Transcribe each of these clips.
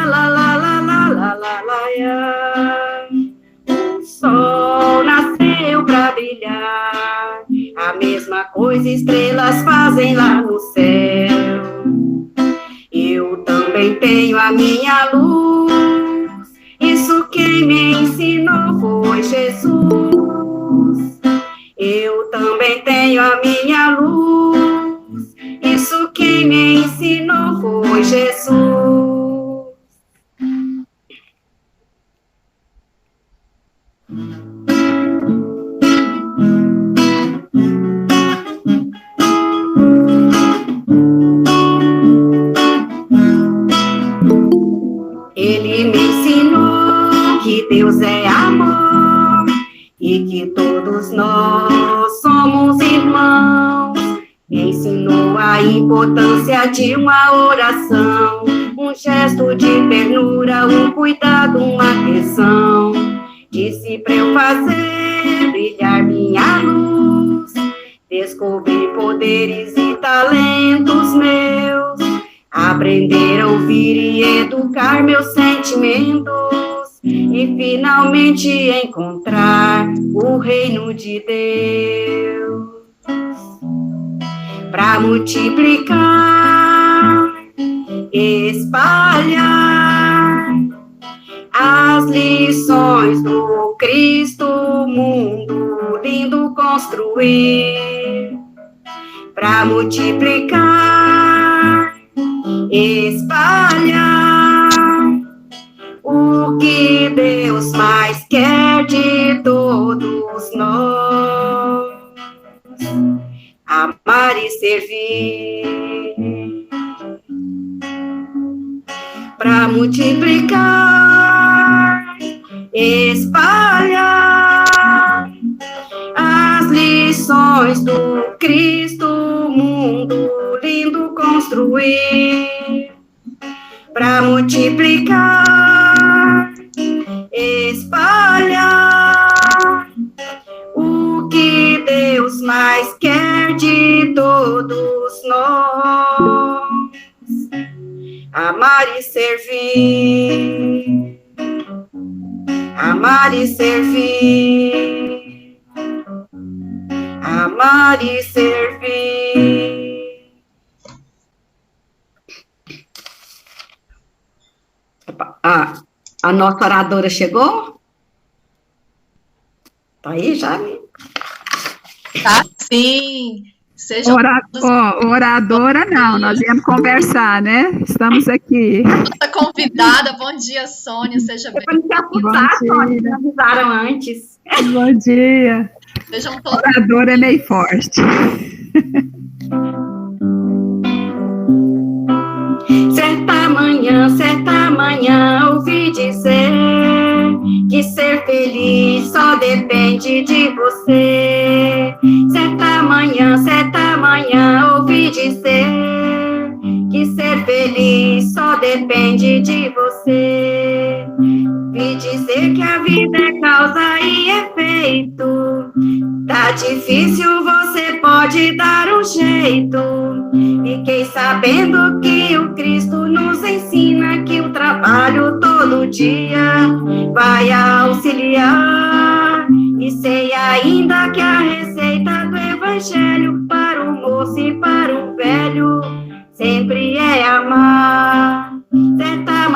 lá, lá, lá, lá, lá, lá, lá, lá. O sol nasceu pra brilhar, a mesma coisa estrelas fazem lá no céu. Eu também tenho a minha luz, isso quem me ensinou foi Jesus. Eu também tenho a minha luz, isso quem me ensinou foi Jesus. Ele me ensinou que Deus é amor e que todos nós somos irmãos. Me ensinou a importância de uma oração, um gesto de ternura, um cuidado, uma atenção. Disse pra eu fazer brilhar minha luz, descobrir poderes e talentos meus, aprender a ouvir e educar meus sentimentos e finalmente encontrar o reino de Deus. Para multiplicar, espalhar as lições do Cristo, mundo lindo construir. Para multiplicar, espalhar o que Deus mais quer de todos nós, amar e servir. Para multiplicar, espalhar as lições do Cristo, mundo lindo construir. Para multiplicar, espalhar o que Deus mais quer de todos nós, amar e servir, amar e servir, amar e servir. A nossa oradora chegou? Tá aí já, né? Tá sim. Seja oradora não, nós íamos conversar, né? Estamos aqui. Nossa convidada, bom dia, Sônia, seja bem-vinda. Sônia, me avisaram antes. Bom dia. Sejam todos... Oradora é meio forte. Certa manhã, ouvi dizer que ser feliz só depende de você. Certa manhã, ouvi dizer que ser feliz só depende de você. Vi dizer que a vida é causa e efeito. Tá difícil, você pode dar um jeito. Fiquei sabendo que o Cristo nos ensina que o trabalho todo dia vai auxiliar. E sei ainda que a receita do Evangelho para o moço e para o velho sempre é amar. Certa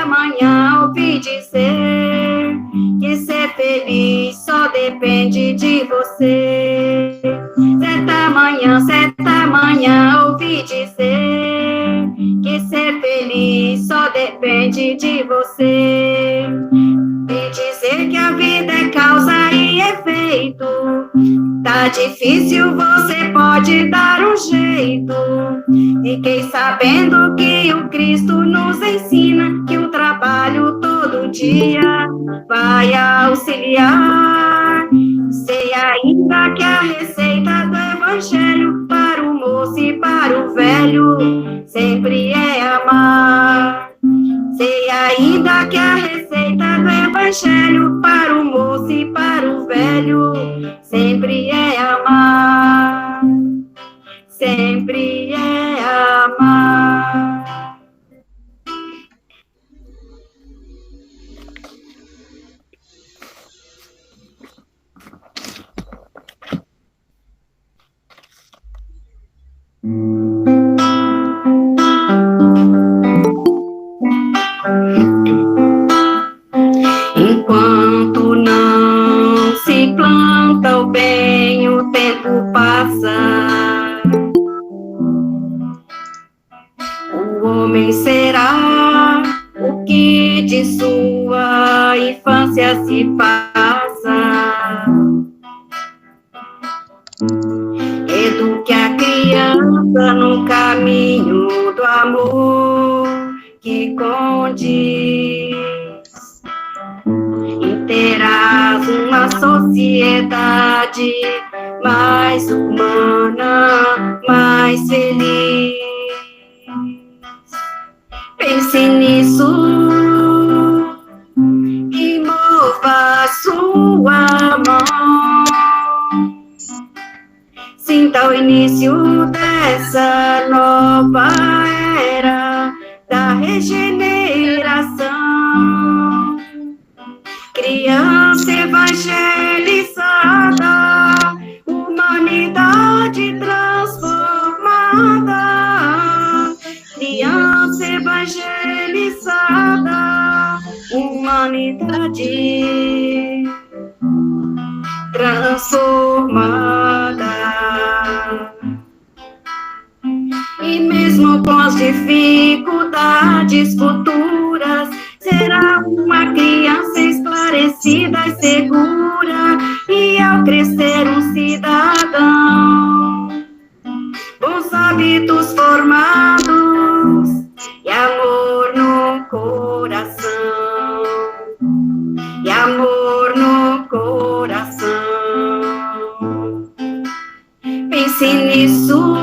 manhã, ouvi dizer que ser feliz só depende de você. Certa manhã, ouvi dizer que ser feliz só depende de você. E dizer que a vida é causa e efeito. Tá difícil, você pode dar um jeito. Fiquei sabendo que o Cristo nos ensina que o trabalho todo dia vai auxiliar. Sei ainda que a receita do Evangelho para o moço e para o velho sempre é amar. Sei ainda que a receita do Evangelho para o moço e para o velho sempre é amar. Sempre é amar. Enquanto não se planta o bem, o tempo passa. O homem será o que de sua infância se passa. Eduque a criança no caminho do amor que condiz. E terás uma sociedade mais humana, mais feliz. Pense nisso e mova sua mão. Sinta o início dessa nova era da regeneração. Criança evangelizada, humanidade transformada. Criança evangelizada, humanidade transformada. E mesmo com as dificuldades futuras, será uma criança esclarecida e segura, e ao crescer um cidadão, bons hábitos formados e amor no coração, e amor no coração. Pense nisso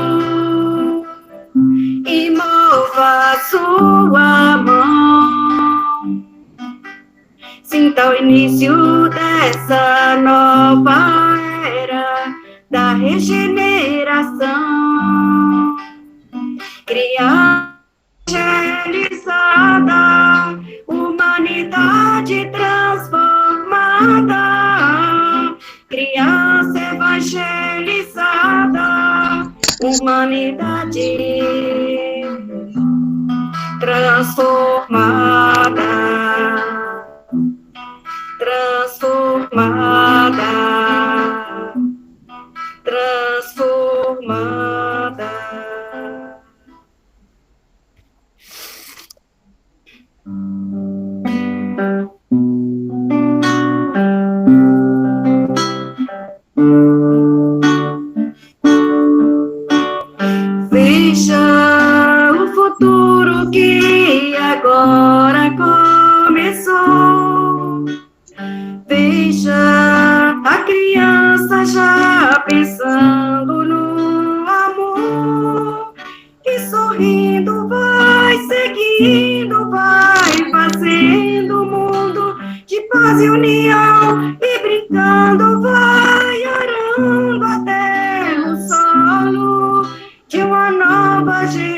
e mova sua mão. Sinta o início dessa nova era da regeneração. Criança evangelizada, humanidade transformada. Criança evangelizada, humanidade transformada, transformada, transformada. Veja o futuro que agora começou. Veja a criança já pensando no amor, e sorrindo vai seguindo, vai fazendo o mundo de paz e união, e brincando vai arando até o solo de uma nova geração.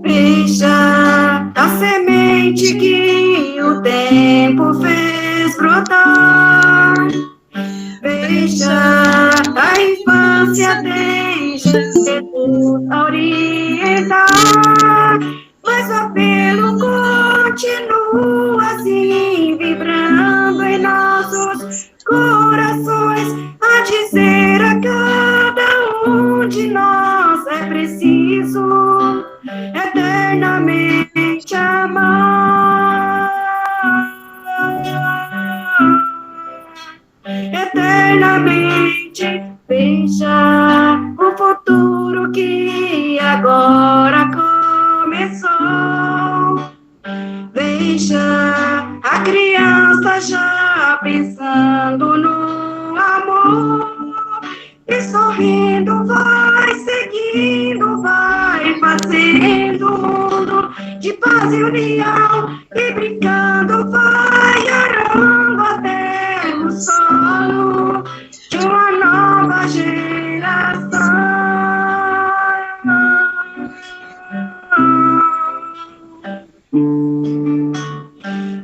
Veja a semente que o tempo fez brotar. Veja a infância desde Jesus a orientar. Mas o apelo continua assim, vibrando em nossos corações, a dizer a cada um de nós: é preciso eternamente amar, eternamente. Veja o futuro que agora começou. Veja a criança já pensando no amor, e sorrindo vai seguindo, vai fazendo o mundo de paz e união, e brincando vai arando até o solo de uma nova geração.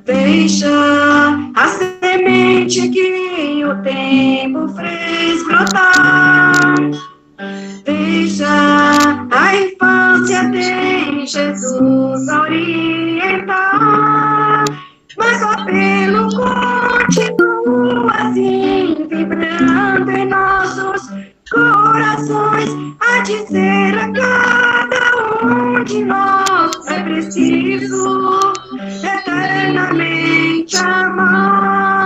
Veja mas o apelo continua assim, vibrando em nossos corações, a dizer a cada um de nós: é preciso eternamente amar,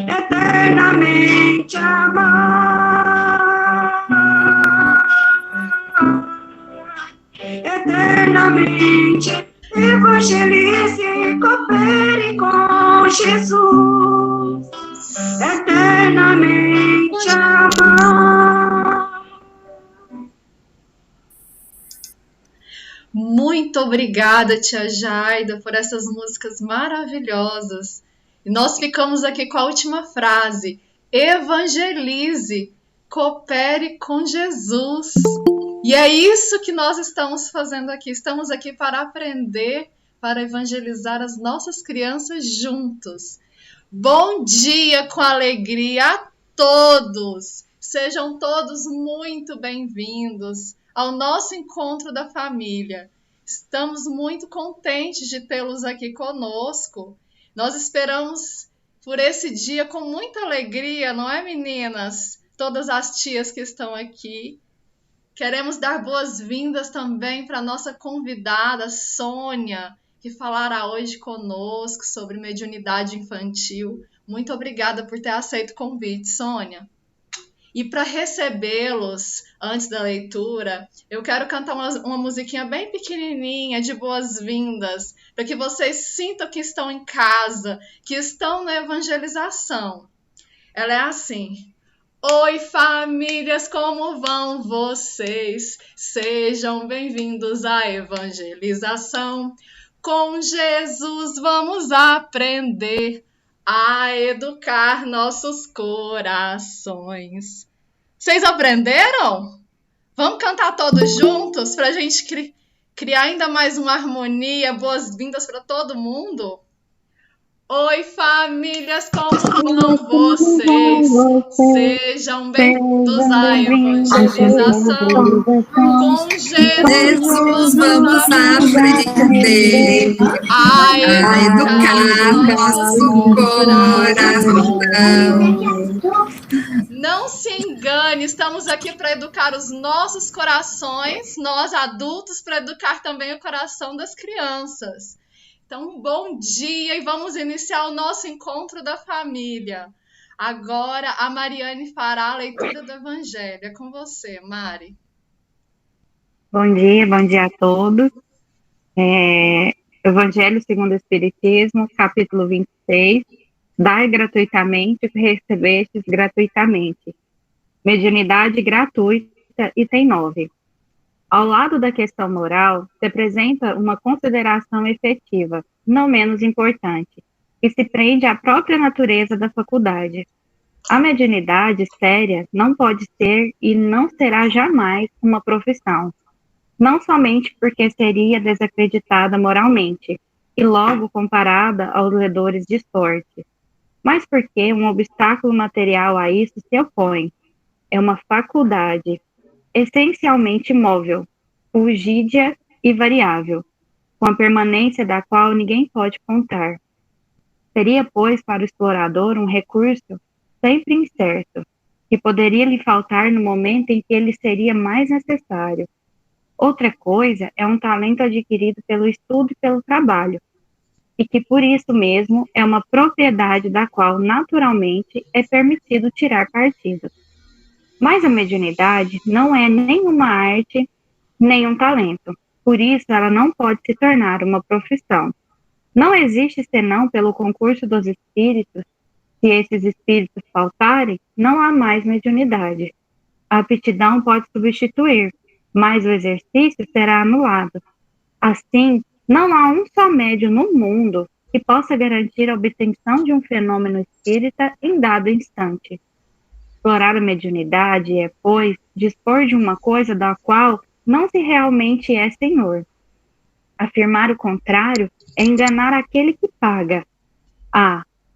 eternamente amar, eternamente evangelize e coopere com Jesus, eternamente amar. Muito obrigada, tia Jaida, por essas músicas maravilhosas. E nós ficamos aqui com a última frase: evangelize, coopere com Jesus. E é isso que nós estamos fazendo aqui. Estamos aqui para aprender, para evangelizar as nossas crianças juntos. Bom dia com alegria a todos! Sejam todos muito bem-vindos ao nosso encontro da família. Estamos muito contentes de tê-los aqui conosco. Nós esperamos por esse dia com muita alegria, não é, meninas? Todas as tias que estão aqui. Queremos dar boas-vindas também para a nossa convidada, Sônia, que falará hoje conosco sobre mediunidade infantil. Muito obrigada por ter aceito o convite, Sônia. E para recebê-los antes da leitura, eu quero cantar uma musiquinha bem pequenininha de boas-vindas, para que vocês sintam que estão em casa, que estão na evangelização. Ela é assim: oi, famílias, como vão vocês? Sejam bem-vindos à evangelização. Com Jesus vamos aprender a educar nossos corações. Vocês aprenderam? Vamos cantar todos juntos para a gente criar ainda mais uma harmonia, boas-vindas para todo mundo? Oi, famílias, como vão vocês? Sejam bem-vindos à evangelização. Com Jesus vamos aprender a educar nosso coração. Não se engane, estamos aqui para educar os nossos corações, nós adultos, para educar também o coração das crianças. Então, bom dia e vamos iniciar o nosso encontro da família. Agora, a Mariane fará a leitura do Evangelho. É com você, Mari. Bom dia a todos. Evangelho segundo o Espiritismo, capítulo 26. Dai gratuitamente, recebestes gratuitamente. Mediunidade gratuita, item 9. Ao lado da questão moral, se apresenta uma consideração efetiva, não menos importante, que se prende à própria natureza da faculdade. A mediunidade séria não pode ser e não será jamais uma profissão, não somente porque seria desacreditada moralmente e logo comparada aos ledores de sorte, mas porque um obstáculo material a isso se opõe. É uma faculdade essencialmente móvel, fulgídia e variável, com a permanência da qual ninguém pode contar. Seria, pois, para o explorador um recurso sempre incerto, que poderia lhe faltar no momento em que ele seria mais necessário. Outra coisa é um talento adquirido pelo estudo e pelo trabalho, e que por isso mesmo é uma propriedade da qual naturalmente é permitido tirar partido. Mas a mediunidade não é nenhuma arte, nem um talento. Por isso, ela não pode se tornar uma profissão. Não existe senão pelo concurso dos espíritos. Se esses espíritos faltarem, não há mais mediunidade. A aptidão pode substituir, mas o exercício será anulado. Assim, não há um só médium no mundo que possa garantir a obtenção de um fenômeno espírita em dado instante. Explorar a mediunidade é, pois, dispor de uma coisa da qual não se realmente é senhor. Afirmar o contrário é enganar aquele que paga.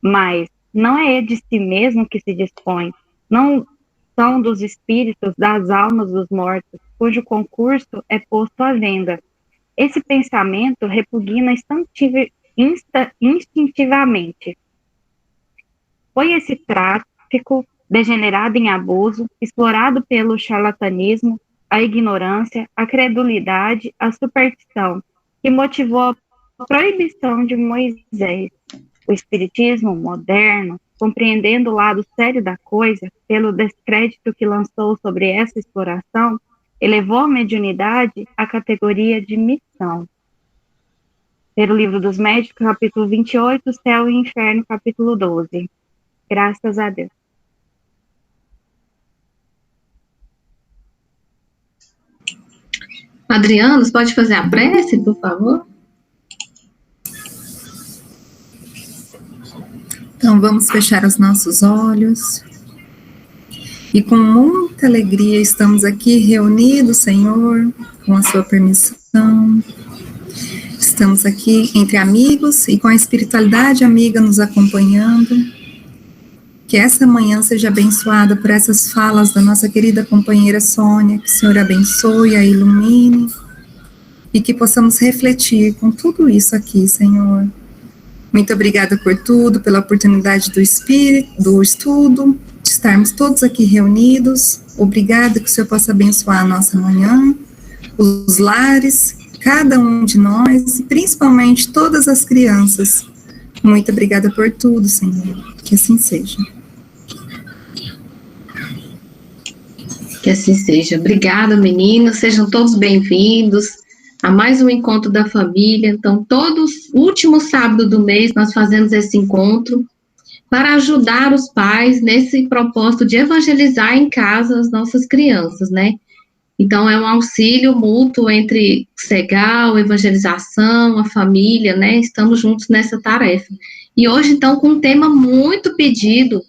Mas não é de si mesmo que se dispõe, não são dos espíritos das almas dos mortos, cujo concurso é posto à venda. Esse pensamento repugna instintivamente. Foi esse tráfico degenerado em abuso, explorado pelo charlatanismo, a ignorância, a credulidade, a superstição, que motivou a proibição de Moisés. O espiritismo moderno, compreendendo o lado sério da coisa, pelo descrédito que lançou sobre essa exploração, elevou a mediunidade à categoria de missão. Pelo Livro dos Médicos, capítulo 28, Céu e Inferno, capítulo 12. Graças a Deus. Adriano, você pode fazer a prece, por favor? Então, vamos fechar os nossos olhos. E com muita alegria estamos aqui reunidos, Senhor, com a sua permissão. Estamos aqui entre amigos e com a espiritualidade amiga nos acompanhando. Que essa manhã seja abençoada por essas falas da nossa querida companheira Sônia, que o Senhor abençoe, a ilumine, e que possamos refletir com tudo isso aqui, Senhor. Muito obrigada por tudo, pela oportunidade do estudo, de estarmos todos aqui reunidos. Obrigada que o Senhor possa abençoar a nossa manhã, os lares, cada um de nós, e principalmente todas as crianças. Muito obrigada por tudo, Senhor. Que assim seja. Que assim seja. Obrigada, meninos. Sejam todos bem-vindos a mais um encontro da família. Então, último sábado do mês, nós fazemos esse encontro para ajudar os pais nesse propósito de evangelizar em casa as nossas crianças, né? Então, é um auxílio mútuo entre Segal, evangelização, a família, né? Estamos juntos nessa tarefa. E hoje, então, com um tema muito pedido,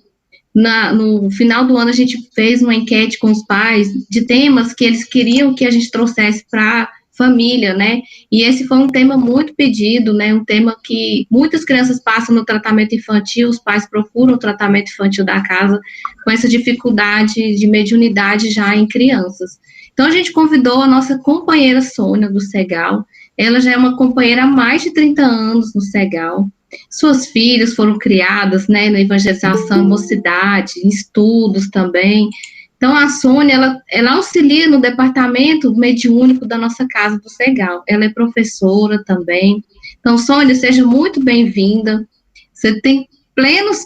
no final do ano a gente fez uma enquete com os pais de temas que eles queriam que a gente trouxesse para família, né? E esse foi um tema muito pedido, né? Um tema que muitas crianças passam no tratamento infantil, os pais procuram o tratamento infantil da casa com essa dificuldade de mediunidade já em crianças. Então, a gente convidou a nossa companheira Sônia, do Segal. Ela já é uma companheira há mais de 30 anos no Segal. Suas filhas foram criadas, né, na evangelização, mocidade, em estudos também. Então, a Sônia, ela auxilia no departamento mediúnico da nossa casa do Segal. Ela é professora também. Então, Sônia, seja muito bem-vinda. Você tem plenos,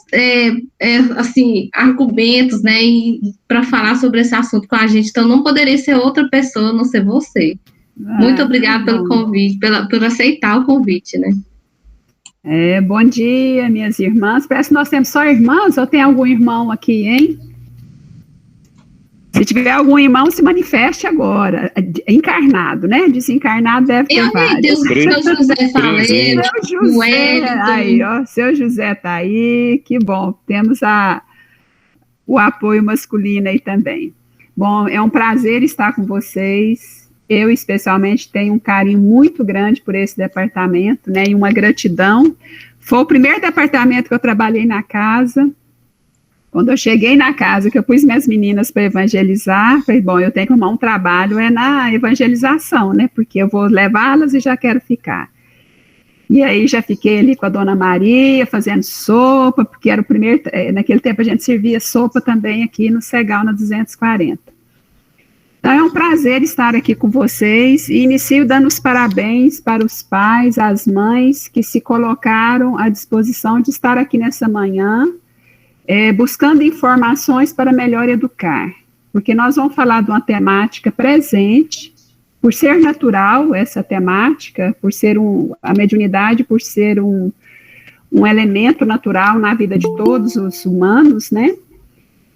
assim, argumentos, né, para falar sobre esse assunto com a gente. Então, não poderia ser outra pessoa, a não ser você. Muito obrigada pelo convite, por aceitar o convite, né? Bom dia, minhas irmãs. Parece que nós temos só irmãs, ou tem algum irmão aqui, hein? Se tiver algum irmão, se manifeste agora. Encarnado, né? Desencarnado deve ter vários. Seu José Faleiro, o aí, ó, seu José tá aí, que bom. Temos o apoio masculino aí também. Bom, é um prazer estar com vocês. Eu, especialmente, tenho um carinho muito grande por esse departamento, né, e uma gratidão. Foi o primeiro departamento que eu trabalhei na casa. Quando eu cheguei na casa, que eu pus minhas meninas para evangelizar, falei, bom, eu tenho que arrumar um trabalho na evangelização, né, porque eu vou levá-las e já quero ficar. E aí já fiquei ali com a Dona Maria, fazendo sopa, porque era o primeiro, naquele tempo a gente servia sopa também aqui no Segal, na 240. Então, é um prazer estar aqui com vocês e inicio dando os parabéns para os pais, as mães que se colocaram à disposição de estar aqui nessa manhã, buscando informações para melhor educar, porque nós vamos falar de uma temática presente, por ser natural essa temática, por ser a mediunidade, por ser um elemento natural na vida de todos os humanos, né?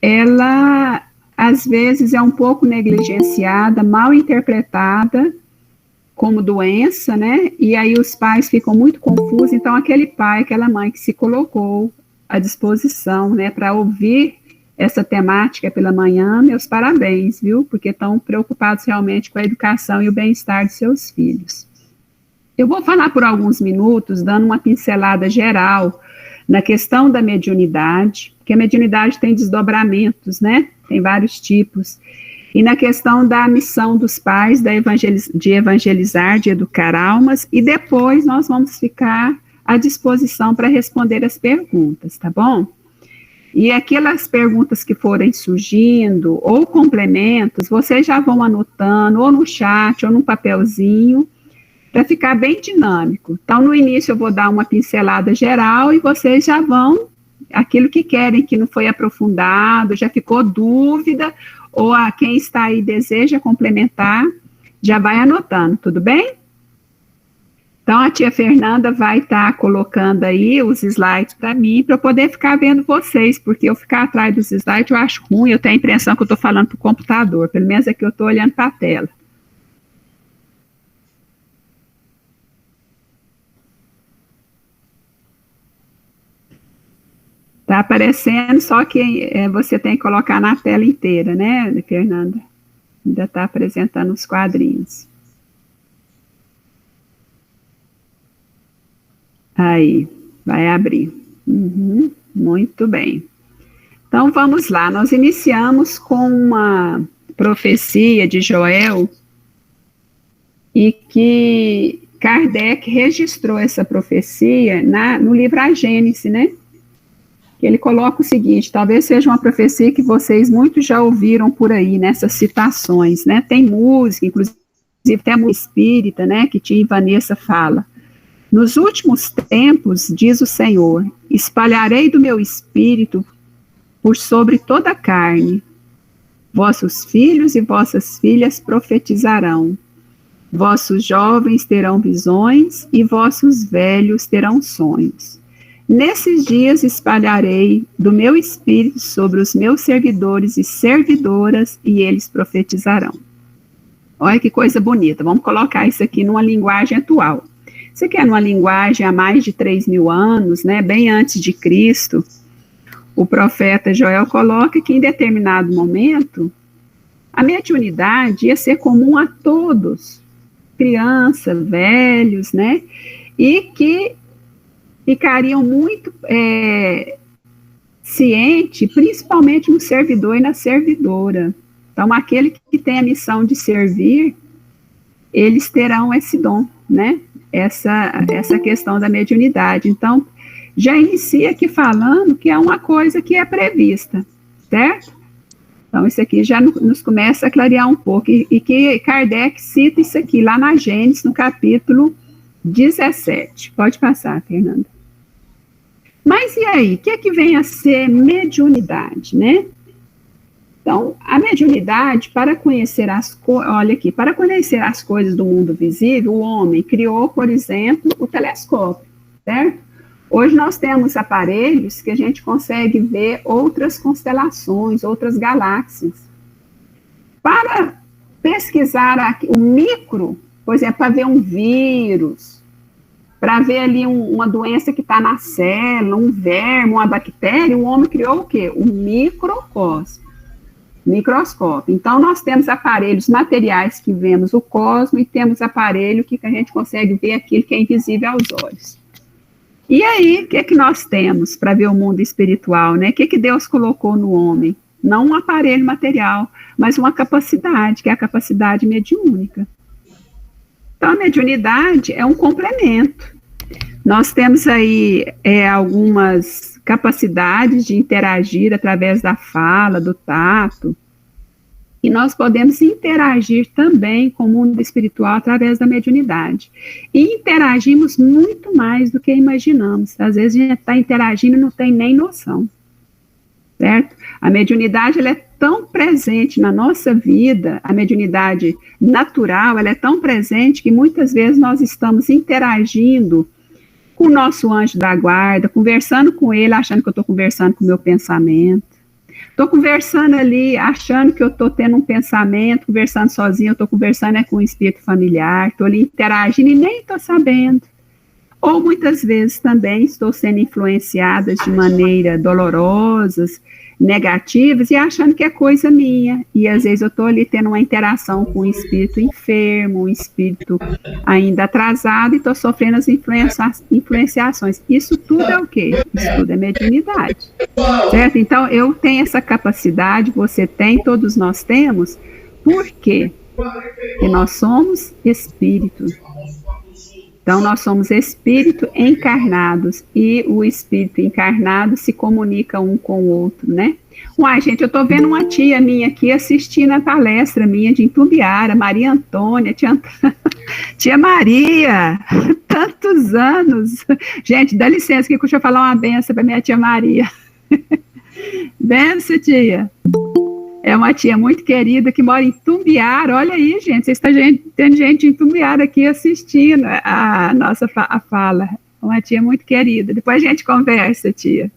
Ela às vezes é um pouco negligenciada, mal interpretada como doença, né? E aí os pais ficam muito confusos. Então, aquele pai, aquela mãe que se colocou à disposição, né, para ouvir essa temática pela manhã, meus parabéns, viu? Porque estão preocupados realmente com a educação e o bem-estar de seus filhos. Eu vou falar por alguns minutos, dando uma pincelada geral na questão da mediunidade, porque a mediunidade tem desdobramentos, né? Tem vários tipos. E na questão da missão dos pais, de evangelizar, de educar almas, e depois nós vamos ficar à disposição para responder as perguntas, tá bom? E aquelas perguntas que forem surgindo, ou complementos, vocês já vão anotando, ou no chat, ou num papelzinho, para ficar bem dinâmico. Então, no início eu vou dar uma pincelada geral, e vocês já vão, aquilo que querem, que não foi aprofundado, já ficou dúvida, ou a quem está aí deseja complementar, já vai anotando, tudo bem? Então, a tia Fernanda vai estar colocando aí os slides para mim, para eu poder ficar vendo vocês, porque eu ficar atrás dos slides eu acho ruim, eu tenho a impressão que eu estou falando para o computador, pelo menos aqui eu estou olhando para a tela. Está aparecendo, só que você tem que colocar na tela inteira, né, Fernanda? Ainda está apresentando os quadrinhos. Aí, vai abrir. Muito bem. Então, vamos lá. Nós iniciamos com uma profecia de Joel e que Kardec registrou essa profecia no livro A Gênese, né? Ele coloca o seguinte, talvez seja uma profecia que vocês muitos já ouviram por aí, nessas citações, né? Tem música, inclusive tem a música espírita, né? Que tia Vanessa fala. Nos últimos tempos, diz o Senhor, espalharei do meu espírito por sobre toda a carne. Vossos filhos e vossas filhas profetizarão. Vossos jovens terão visões e vossos velhos terão sonhos. Nesses dias espalharei do meu espírito sobre os meus servidores e servidoras e eles profetizarão. Olha que coisa bonita. Vamos colocar isso aqui numa linguagem atual. Você quer numa linguagem há mais de 3.000 anos, né, bem antes de Cristo, o profeta Joel coloca que em determinado momento a mediunidade ia ser comum a todos, crianças, velhos, né, e que ficariam muito cientes, principalmente no servidor e na servidora. Então, aquele que tem a missão de servir, eles terão esse dom, né? Essa questão da mediunidade. Então, já inicia aqui falando que é uma coisa que é prevista, certo? Então, isso aqui já nos começa a clarear um pouco, e que Kardec cita isso aqui, lá na Gênesis, no capítulo 17. Pode passar, Fernanda. Mas e aí, o que é que vem a ser mediunidade, né? Então, a mediunidade, para conhecer para conhecer as coisas do mundo visível, o homem criou, por exemplo, o telescópio, certo? Hoje nós temos aparelhos que a gente consegue ver outras constelações, outras galáxias. Para pesquisar o micro, por exemplo, para ver um vírus, para ver ali uma doença que está na célula, um verme, uma bactéria, o homem criou o quê? Um microscópio. Então, nós temos aparelhos materiais que vemos o cosmos e temos aparelho que a gente consegue ver aquilo que é invisível aos olhos. E aí, o que é que nós temos para ver o mundo espiritual, né? O que é que Deus colocou no homem? Não um aparelho material, mas uma capacidade, que é a capacidade mediúnica. Então, a mediunidade é um complemento. Nós temos aí algumas capacidades de interagir através da fala, do tato, e nós podemos interagir também com o mundo espiritual através da mediunidade. E interagimos muito mais do que imaginamos. Às vezes a gente está interagindo e não tem nem noção, certo? A mediunidade ela é tão presente na nossa vida, a mediunidade natural, ela é tão presente que muitas vezes nós estamos interagindo com o nosso anjo da guarda, conversando com ele, achando que eu estou conversando com o meu pensamento. Estou conversando ali, achando que eu estou tendo um pensamento, conversando sozinha, eu estou conversando com um espírito familiar, estou ali interagindo e nem estou sabendo. Ou muitas vezes também estou sendo influenciada de maneira dolorosas, negativas, e achando que é coisa minha. E às vezes eu estou ali tendo uma interação com um espírito enfermo, um espírito ainda atrasado, e estou sofrendo as influenciações. Isso tudo é o quê? Isso tudo é mediunidade. Certo? Então, eu tenho essa capacidade, você tem, todos nós temos, Por quê? Porque nós somos espírito. Então, nós somos espírito encarnados, e o espírito encarnado se comunica um com o outro, né? Uai, gente, eu estou vendo uma tia minha aqui assistindo a palestra minha de Itumbiara, Maria Antônia, tia Maria, tantos anos. Gente, dá licença que deixa eu falar uma benção para minha tia Maria. Benção, tia. É uma tia muito querida que mora em Itumbiara. Olha aí, gente, vocês estão tendo gente em Itumbiara aqui assistindo a nossa fala. Uma tia muito querida. Depois a gente conversa, tia.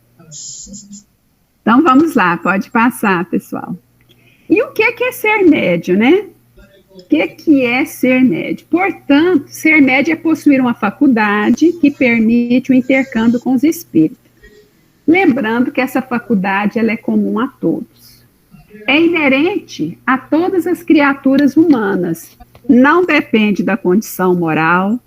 Então, vamos lá, pode passar, pessoal. E o que é ser médio, né? O que é ser médio? Portanto, ser médio é possuir uma faculdade que permite o intercâmbio com os espíritos. Lembrando que essa faculdade ela é comum a todos. É inerente a todas as criaturas humanas. Não depende da condição moral,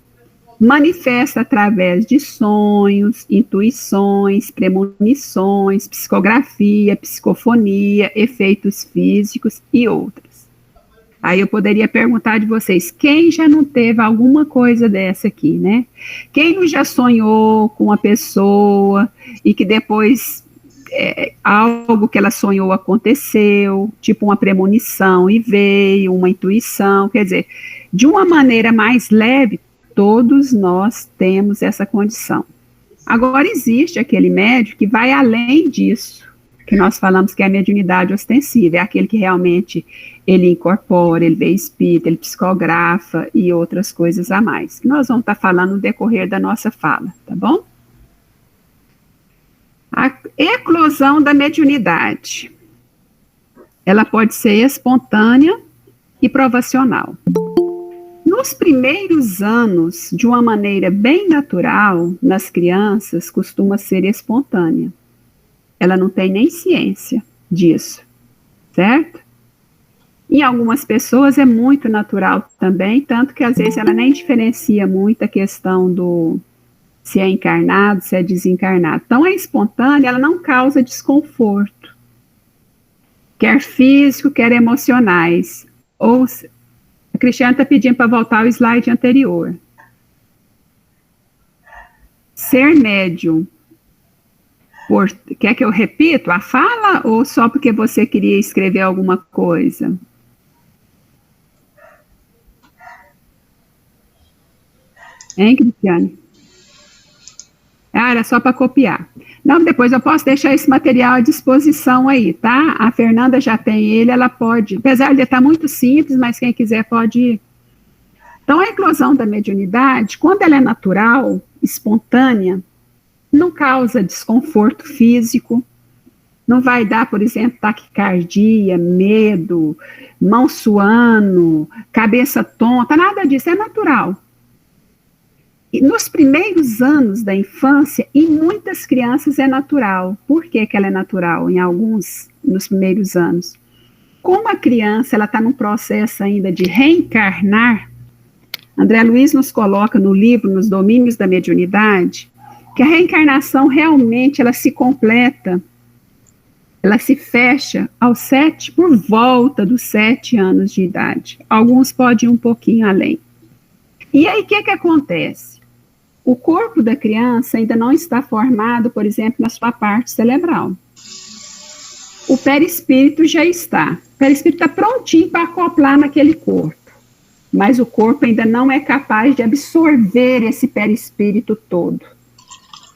manifesta através de sonhos, intuições, premonições, psicografia, psicofonia, efeitos físicos e outras. Aí eu poderia perguntar de vocês, quem já não teve alguma coisa dessa aqui, né? Quem não já sonhou com uma pessoa e que depois algo que ela sonhou aconteceu, tipo uma premonição e veio, uma intuição, quer dizer, de uma maneira mais leve, todos nós temos essa condição. Agora, existe aquele médium que vai além disso, que nós falamos que é a mediunidade ostensiva, é aquele que realmente ele incorpora, ele vê espírito, ele psicografa e outras coisas a mais, que nós vamos estar falando no decorrer da nossa fala, tá bom? A eclosão da mediunidade, ela pode ser espontânea e provacional. Nos primeiros anos, de uma maneira bem natural, nas crianças, costuma ser espontânea. Ela não tem nem ciência disso, certo? Em algumas pessoas é muito natural também, tanto que às vezes ela nem diferencia muito a questão do se é encarnado, se é desencarnado. Então, a espontânea, ela não causa desconforto, quer físico, quer emocionais. Ou, a Cristiane está pedindo para voltar ao slide anterior. Ser médium, quer que eu repita a fala, ou só porque você queria escrever alguma coisa? Hein, Cristiane? Ah, era só para copiar. Não, depois eu posso deixar esse material à disposição aí, tá? A Fernanda já tem ele, ela pode, apesar de estar muito simples, mas quem quiser pode ir. Então, a eclosão da mediunidade, quando ela é natural, espontânea, não causa desconforto físico, não vai dar, por exemplo, taquicardia, medo, mão suando, cabeça tonta, nada disso, é natural. E nos primeiros anos da infância, em muitas crianças é natural. Por que ela é natural? Em alguns, nos primeiros anos. Como a criança está num processo ainda de reencarnar, André Luiz nos coloca no livro, Nos Domínios da Mediunidade, que a reencarnação realmente ela se completa, ela se fecha por volta dos 7 anos de idade. Alguns podem ir um pouquinho além. E aí, o que acontece? O corpo da criança ainda não está formado, por exemplo, na sua parte cerebral. O perispírito já está. O perispírito está prontinho para acoplar naquele corpo. Mas o corpo ainda não é capaz de absorver esse perispírito todo.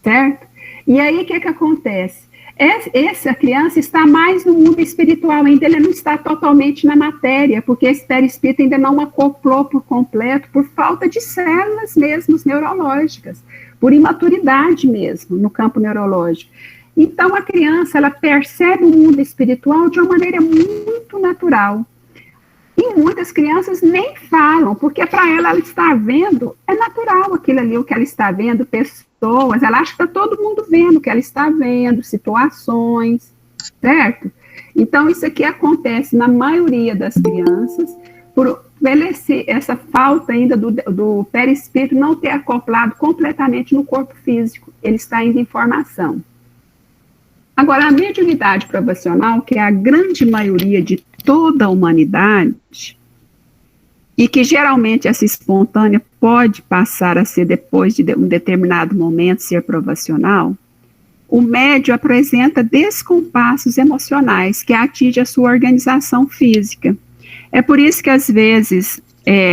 Certo? E aí, o que acontece? Essa criança está mais no mundo espiritual, ainda ele não está totalmente na matéria, porque esse perispírito ainda não acoplou por completo, por falta de células mesmo neurológicas, por imaturidade mesmo no campo neurológico. Então, a criança, ela percebe o mundo espiritual de uma maneira muito natural. E muitas crianças nem falam, porque para ela está vendo, é natural aquilo ali, o que ela está vendo, pessoas, ela acha que está todo mundo vendo o que ela está vendo, situações, certo? Então, isso aqui acontece na maioria das crianças, por essa falta ainda do perispírito não ter acoplado completamente no corpo físico, ele está ainda em formação. Agora, a mediunidade provacional, que é a grande maioria de toda a humanidade, e que geralmente essa espontânea pode passar a ser, depois de um determinado momento, ser provacional, o médium apresenta descompassos emocionais que atingem a sua organização física. É por isso que, às vezes,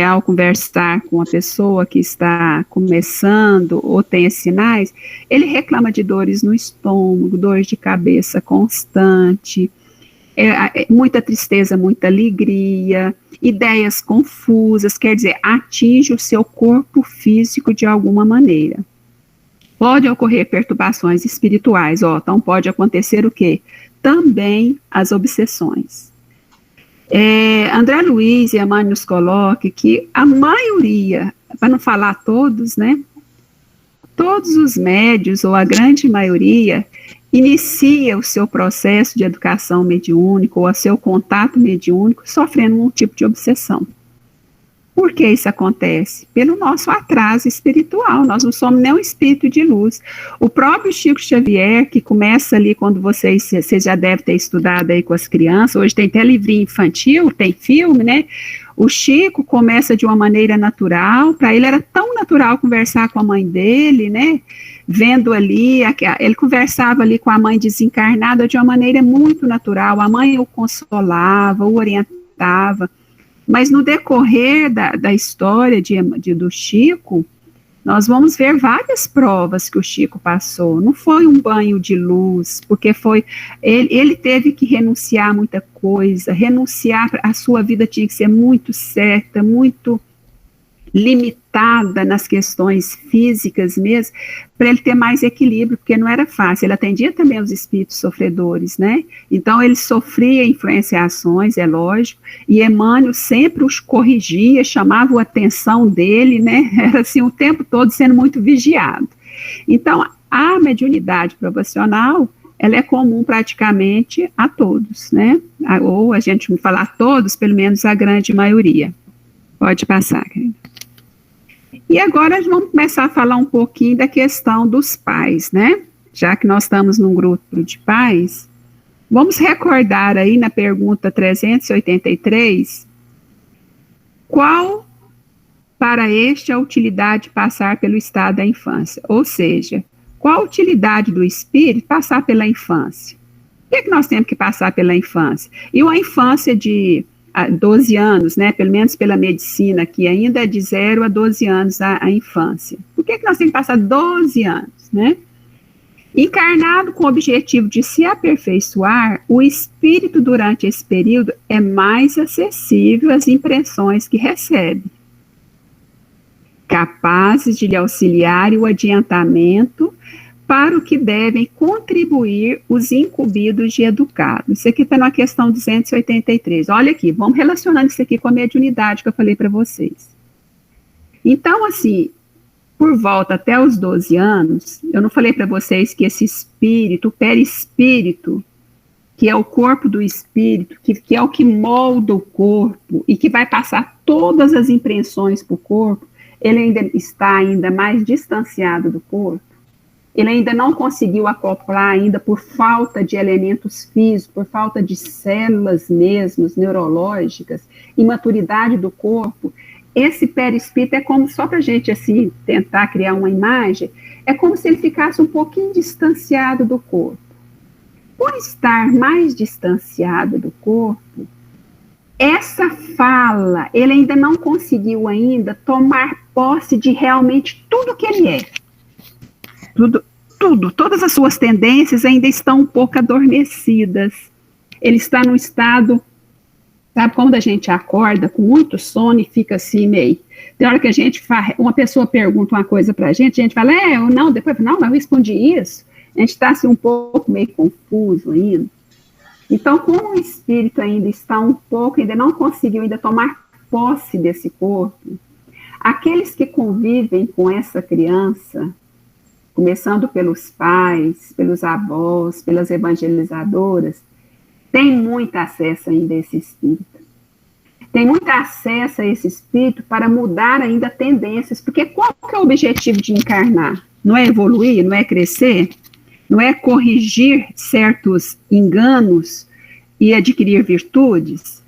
ao conversar com uma pessoa que está começando ou tem esses sinais, ele reclama de dores no estômago, dores de cabeça constante, muita tristeza, muita alegria, ideias confusas, quer dizer, atinge o seu corpo físico de alguma maneira. Pode ocorrer perturbações espirituais, então pode acontecer o quê? Também as obsessões. André Luiz e Emmanuel nos coloca que a maioria, para não falar todos, né? Todos os médios, ou a grande maioria, inicia o seu processo de educação mediúnica ou o seu contato mediúnico sofrendo um tipo de obsessão. Por que isso acontece? Pelo nosso atraso espiritual, nós não somos nem um espírito de luz. O próprio Chico Xavier, que começa ali quando vocês já devem ter estudado aí com as crianças, hoje tem até livrinho infantil, tem filme, né? O Chico começa de uma maneira natural, para ele era tão natural conversar com a mãe dele, né? Vendo ali, ele conversava ali com a mãe desencarnada de uma maneira muito natural, a mãe o consolava, o orientava. Mas no decorrer da história do Chico, nós vamos ver várias provas que o Chico passou. Não foi um banho de luz, porque ele teve que renunciar a muita coisa, a sua vida tinha que ser muito certa, muito limitada nas questões físicas mesmo, para ele ter mais equilíbrio, porque não era fácil. Ele atendia também os espíritos sofredores, né? Então ele sofria influenciações, é lógico, e Emmanuel sempre os corrigia, chamava a atenção dele, né? Era assim o tempo todo sendo muito vigiado. Então a mediunidade provacional, ela é comum praticamente a todos, né? Ou a gente falar a todos, pelo menos a grande maioria. Pode passar, querida. E agora vamos começar a falar um pouquinho da questão dos pais, né? Já que nós estamos num grupo de pais, vamos recordar aí na pergunta 383, qual para este a utilidade de passar pelo estado da infância? Ou seja, qual a utilidade do espírito passar pela infância? Por que nós temos que passar pela infância? E uma infância de 12 anos, né, pelo menos pela medicina, que ainda é de 0 a 12 anos a infância. Por que nós temos que passar 12 anos, né? Encarnado com o objetivo de se aperfeiçoar, o espírito durante esse período é mais acessível às impressões que recebe, capazes de lhe auxiliar o adiantamento para o que devem contribuir os incumbidos de educado. Isso aqui está na questão 283. Olha aqui, vamos relacionando isso aqui com a mediunidade que eu falei para vocês. Então, assim, por volta até os 12 anos, eu não falei para vocês que esse espírito, o perispírito, que é o corpo do espírito, que é o que molda o corpo e que vai passar todas as impressões para o corpo, ele ainda está mais distanciado do corpo. Ele ainda não conseguiu acoplar ainda por falta de elementos físicos, por falta de células mesmo, neurológicas, imaturidade do corpo. Esse perispírito é como, só para a gente assim, tentar criar uma imagem, é como se ele ficasse um pouquinho distanciado do corpo. Por estar mais distanciado do corpo, essa fala, ele ainda não conseguiu ainda tomar posse de realmente tudo que ele é. Todas as suas tendências ainda estão um pouco adormecidas. Ele está num estado, sabe, quando a gente acorda com muito sono e fica assim meio, tem hora que a gente uma pessoa pergunta uma coisa pra gente, a gente fala, ou não, depois, não, mas eu respondi isso. A gente está assim um pouco meio confuso ainda. Então, como o espírito ainda está um pouco, ainda não conseguiu ainda tomar posse desse corpo, aqueles que convivem com essa criança, começando pelos pais, pelos avós, pelas evangelizadoras, tem muito acesso ainda a esse espírito. Tem muito acesso a esse espírito para mudar ainda tendências, porque qual que é o objetivo de encarnar? Não é evoluir, não é crescer, não é corrigir certos enganos e adquirir virtudes?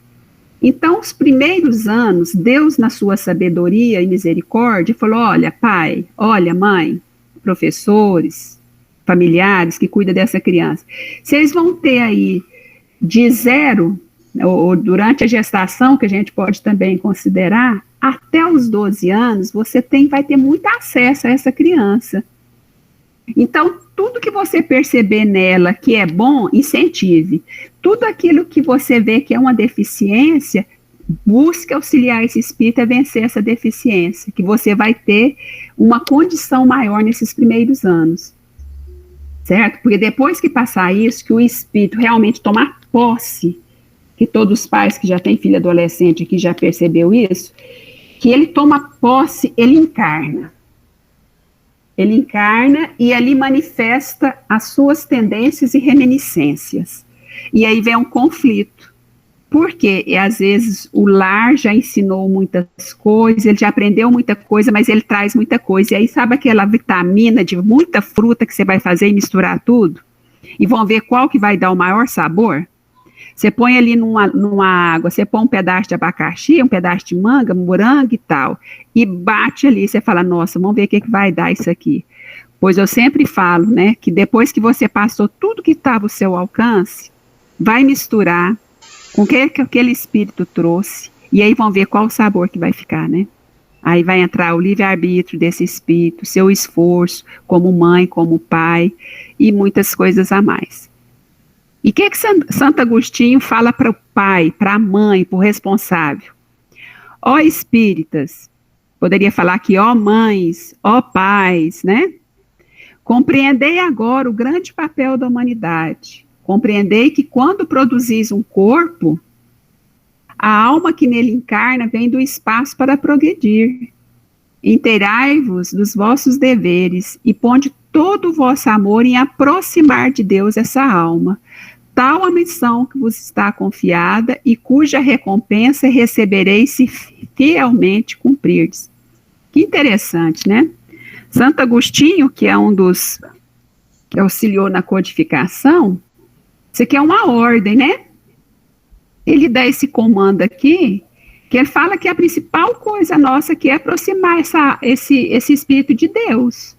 Então, os primeiros anos, Deus, na sua sabedoria e misericórdia, falou: olha, pai, olha, mãe, professores, familiares que cuidam dessa criança, vocês vão ter aí de 0, ou durante a gestação, que a gente pode também considerar, até os 12 anos, você vai ter muito acesso a essa criança. Então, tudo que você perceber nela que é bom, incentive. Tudo aquilo que você vê que é uma deficiência, busque auxiliar esse espírito a vencer essa deficiência, que você vai ter uma condição maior nesses primeiros anos. Certo? Porque depois que passar isso, que o espírito realmente tomar posse, que todos os pais que já têm filho adolescente aqui já percebeu isso, que ele toma posse, ele encarna. Ele encarna e ali manifesta as suas tendências e reminiscências. E aí vem um conflito. Porque, às vezes, o lar já ensinou muitas coisas, ele já aprendeu muita coisa, mas ele traz muita coisa. E aí, sabe aquela vitamina de muita fruta que você vai fazer e misturar tudo? E vão ver qual que vai dar o maior sabor? Você põe ali numa água, você põe um pedaço de abacaxi, um pedaço de manga, morango e tal, e bate ali, você fala, nossa, vamos ver o que vai dar isso aqui. Pois eu sempre falo, né, que depois que você passou tudo que estava ao seu alcance, vai misturar com o que aquele espírito trouxe, e aí vão ver qual o sabor que vai ficar, né? Aí vai entrar o livre-arbítrio desse espírito, seu esforço como mãe, como pai, e muitas coisas a mais. E o que Santo Agostinho fala para o pai, para a mãe, para o responsável? Ó espíritas, poderia falar aqui, ó mães, ó pais, né? Compreendei agora o grande papel da humanidade. Compreendei que quando produzis um corpo, a alma que nele encarna vem do espaço para progredir. Inteirai-vos dos vossos deveres e ponde todo o vosso amor em aproximar de Deus essa alma. Tal a missão que vos está confiada e cuja recompensa recebereis se fielmente cumprirdes. Que interessante, né? Santo Agostinho, que é um dos que auxiliou na codificação, isso aqui é uma ordem, né? Ele dá esse comando aqui, que ele fala que a principal coisa nossa aqui é aproximar esse Espírito de Deus.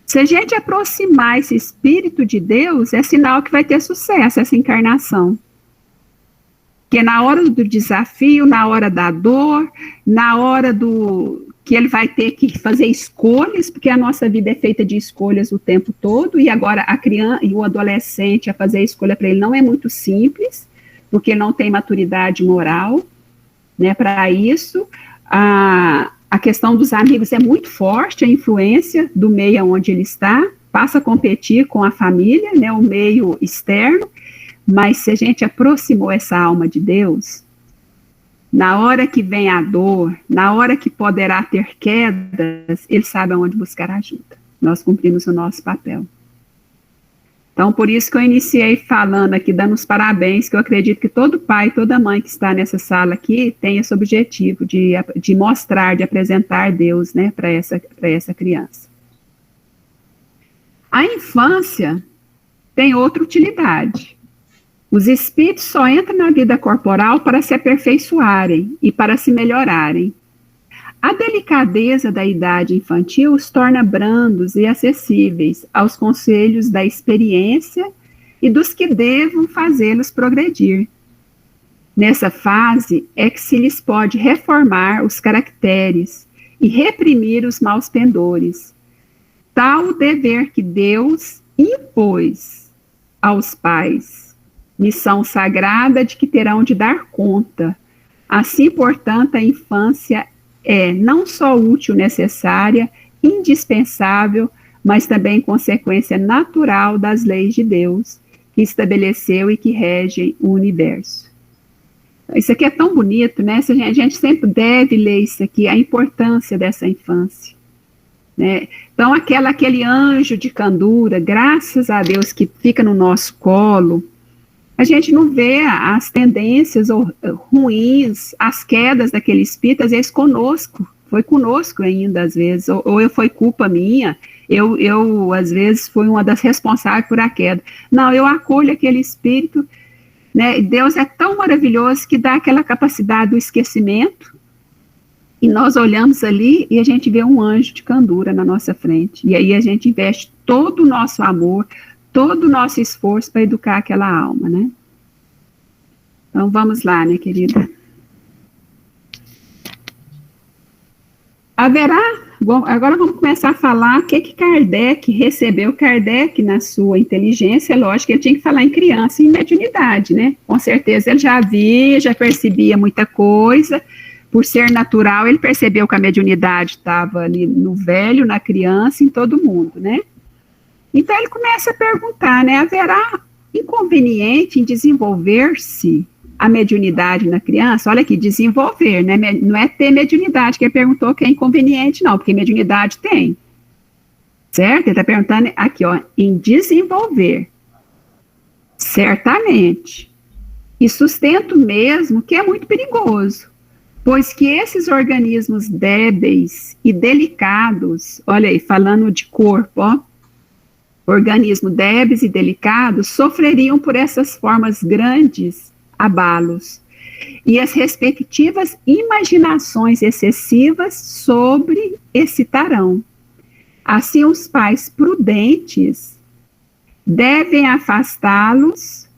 Se a gente aproximar esse Espírito de Deus, é sinal que vai ter sucesso essa encarnação. Que na hora do desafio, na hora da dor, na hora que ele vai ter que fazer escolhas, porque a nossa vida é feita de escolhas o tempo todo, e agora a criança e o adolescente a fazer a escolha para ele não é muito simples, porque não tem maturidade moral, né, para isso. A questão dos amigos é muito forte, a influência do meio onde ele está, passa a competir com a família, né, o meio externo, mas se a gente aproximou essa alma de Deus, na hora que vem a dor, na hora que poderá ter quedas, ele sabe aonde buscar ajuda. Nós cumprimos o nosso papel. Então, por isso que eu iniciei falando aqui, dando os parabéns, que eu acredito que todo pai, toda mãe que está nessa sala aqui tem esse objetivo de mostrar, de apresentar Deus, né, para essa criança. A infância tem outra utilidade. Os espíritos só entram na vida corporal para se aperfeiçoarem e para se melhorarem. A delicadeza da idade infantil os torna brandos e acessíveis aos conselhos da experiência e dos que devam fazê-los progredir. Nessa fase é que se lhes pode reformar os caracteres e reprimir os maus pendores. Tal o dever que Deus impôs aos pais, missão sagrada de que terão de dar conta. Assim, portanto, a infância é não só útil, necessária, indispensável, mas também consequência natural das leis de Deus, que estabeleceu e que regem o universo. Isso aqui é tão bonito, né? A gente sempre deve ler isso aqui, a importância dessa infância, né? Então, aquele anjo de candura, graças a Deus, que fica no nosso colo, a gente não vê as tendências ruins, as quedas daquele espírito, às vezes conosco, foi conosco ainda, às vezes, ou foi culpa minha, eu às vezes, fui uma das responsáveis por a queda. Não, eu acolho aquele espírito né? Deus é tão maravilhoso que dá aquela capacidade do esquecimento, e nós olhamos ali e a gente vê um anjo de candura na nossa frente, e aí a gente investe todo o nosso amor, todo o nosso esforço para educar aquela alma, né? Então vamos lá, né, querida? Bom, agora vamos começar a falar o que Kardec recebeu. Kardec, na sua inteligência, lógico, ele tinha que falar em criança e em mediunidade, né? Com certeza ele já via, já percebia muita coisa. Por ser natural, ele percebeu que a mediunidade estava ali no velho, na criança, em todo mundo, né? Então ele começa a perguntar, né? Haverá inconveniente em desenvolver-se a mediunidade na criança? Olha aqui, desenvolver, né? Não é ter mediunidade, que ele perguntou que é inconveniente, não, porque mediunidade tem. Certo? Ele está perguntando aqui, ó, em desenvolver. Certamente. E sustento mesmo que é muito perigoso, pois que esses organismos débeis e delicados, olha aí, falando de corpo, ó, organismos débeis e delicados sofreriam por essas formas grandes abalos, e as respectivas imaginações excessivas sobre excitarão. Assim, os pais prudentes devem afastá-los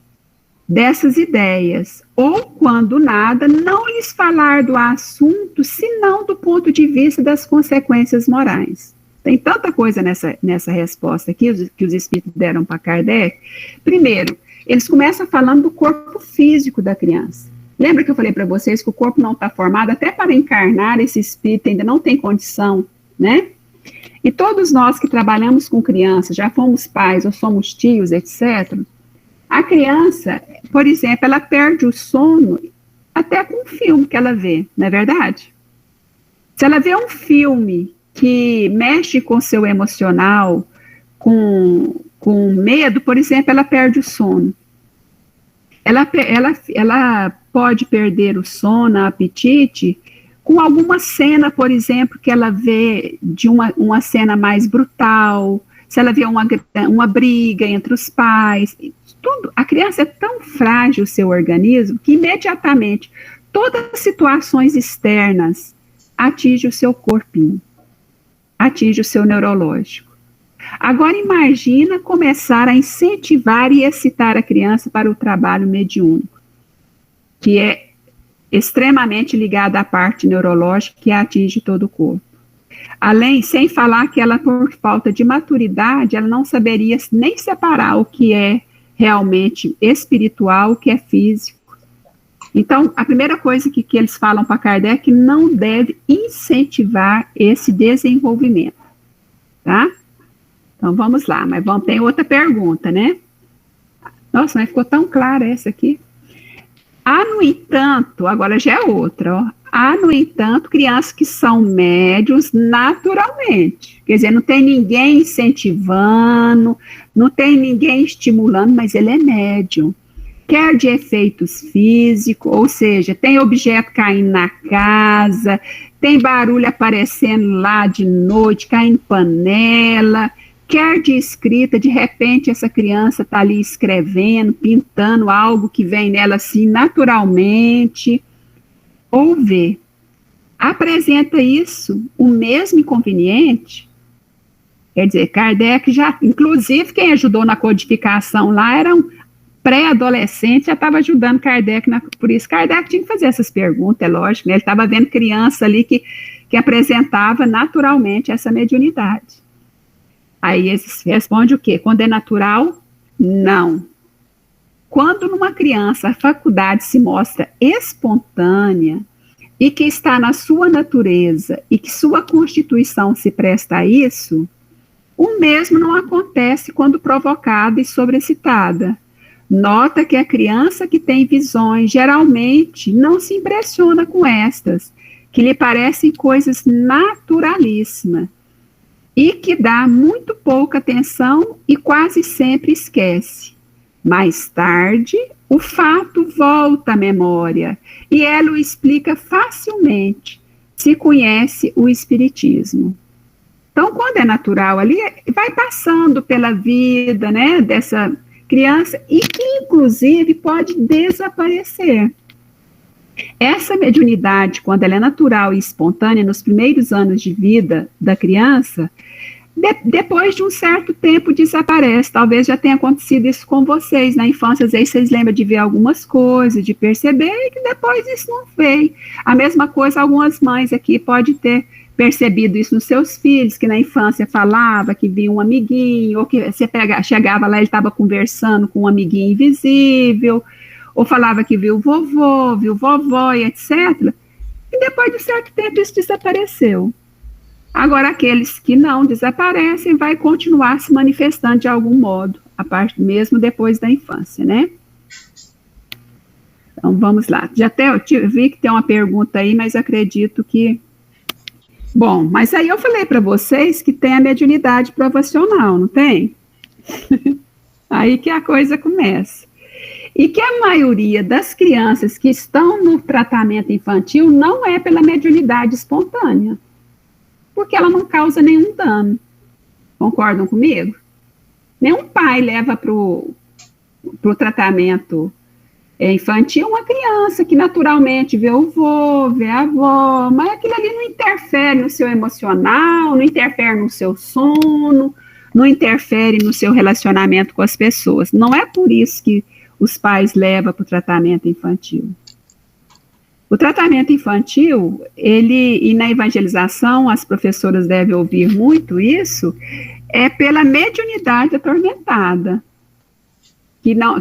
dessas ideias, ou, quando nada, não lhes falar do assunto, senão do ponto de vista das consequências morais. Tem tanta coisa nessa resposta aqui, que os espíritos deram para Kardec. Primeiro, eles começam falando do corpo físico da criança. Lembra que eu falei para vocês que o corpo não está formado, até para encarnar esse espírito ainda não tem condição, né? E todos nós que trabalhamos com crianças, já fomos pais ou somos tios, etc., a criança, por exemplo, ela perde o sono até com um filme que ela vê, não é verdade? Se ela vê um filme que mexe com o seu emocional, com medo, por exemplo, ela perde o sono. Ela pode perder o sono, o apetite, com alguma cena, por exemplo, que ela vê de uma cena mais brutal, se ela vê uma briga entre os pais, tudo. A criança é tão frágil, o seu organismo, que imediatamente todas as situações externas atingem o seu corpinho, atinge o seu neurológico. Agora imagina começar a incentivar e excitar a criança para o trabalho mediúnico, que é extremamente ligado à parte neurológica que atinge todo o corpo. Além, sem falar que ela, por falta de maturidade, ela não saberia nem separar o que é realmente espiritual, o que é físico. Então, a primeira coisa que eles falam para Kardec é que não deve incentivar esse desenvolvimento, tá? Então, vamos lá, mas tem outra pergunta, né? Nossa, mas ficou tão clara essa aqui. Há, no entanto, agora já é outra, ó. Há, no entanto, crianças que são médios naturalmente. Quer dizer, não tem ninguém incentivando, não tem ninguém estimulando, mas ele é médium. Quer de efeitos físicos, ou seja, tem objeto caindo na casa, tem barulho aparecendo lá de noite, caindo panela, quer de escrita, de repente essa criança está ali escrevendo, pintando algo que vem nela assim naturalmente, ou vê. Apresenta isso o mesmo inconveniente? Quer dizer, Kardec já, inclusive quem ajudou na codificação lá era um pré-adolescente, já estava ajudando Kardec, por isso Kardec tinha que fazer essas perguntas, é lógico, né? Ele estava vendo criança ali que apresentava naturalmente essa mediunidade. Aí eles respondem o quê? Quando é natural? Não. Quando numa criança a faculdade se mostra espontânea e que está na sua natureza e que sua constituição se presta a isso, o mesmo não acontece quando provocada e sobreexcitada. Nota que a criança que tem visões geralmente não se impressiona com estas, que lhe parecem coisas naturalíssimas, e que dá muito pouca atenção e quase sempre esquece. Mais tarde, o fato volta à memória e ela o explica facilmente, se conhece o espiritismo. Então, quando é natural ali, vai passando pela vida, né, dessa criança, e que, inclusive pode desaparecer. Essa mediunidade, quando ela é natural e espontânea, nos primeiros anos de vida da criança, depois de um certo tempo desaparece. Talvez já tenha acontecido isso com vocês na infância. Às vezes vocês lembram de ver algumas coisas, de perceber, e que depois isso não veio. A mesma coisa, algumas mães aqui podem ter percebido isso nos seus filhos, que na infância falava que via um amiguinho, ou que você chegava lá, ele estava conversando com um amiguinho invisível, ou falava que viu vovô, viu vovó, e etc. E depois de um certo tempo isso desapareceu. Agora, aqueles que não desaparecem, vai continuar se manifestando de algum modo, a parte mesmo depois da infância, né? Então, vamos lá. Já até eu vi que tem uma pergunta aí, mas acredito que... Bom, mas aí eu falei para vocês que tem a mediunidade provacional, não tem? Aí que a coisa começa. E que a maioria das crianças que estão no tratamento infantil não é pela mediunidade espontânea, porque ela não causa nenhum dano. Concordam comigo? Nenhum pai leva para o tratamento infantil uma criança que naturalmente vê o vô, vê a avó, mas aquilo ali não interfere no seu emocional, não interfere no seu sono, não interfere no seu relacionamento com as pessoas. Não é por isso que os pais levam para o tratamento infantil. O tratamento infantil, e na evangelização, as professoras devem ouvir muito isso, é pela mediunidade atormentada,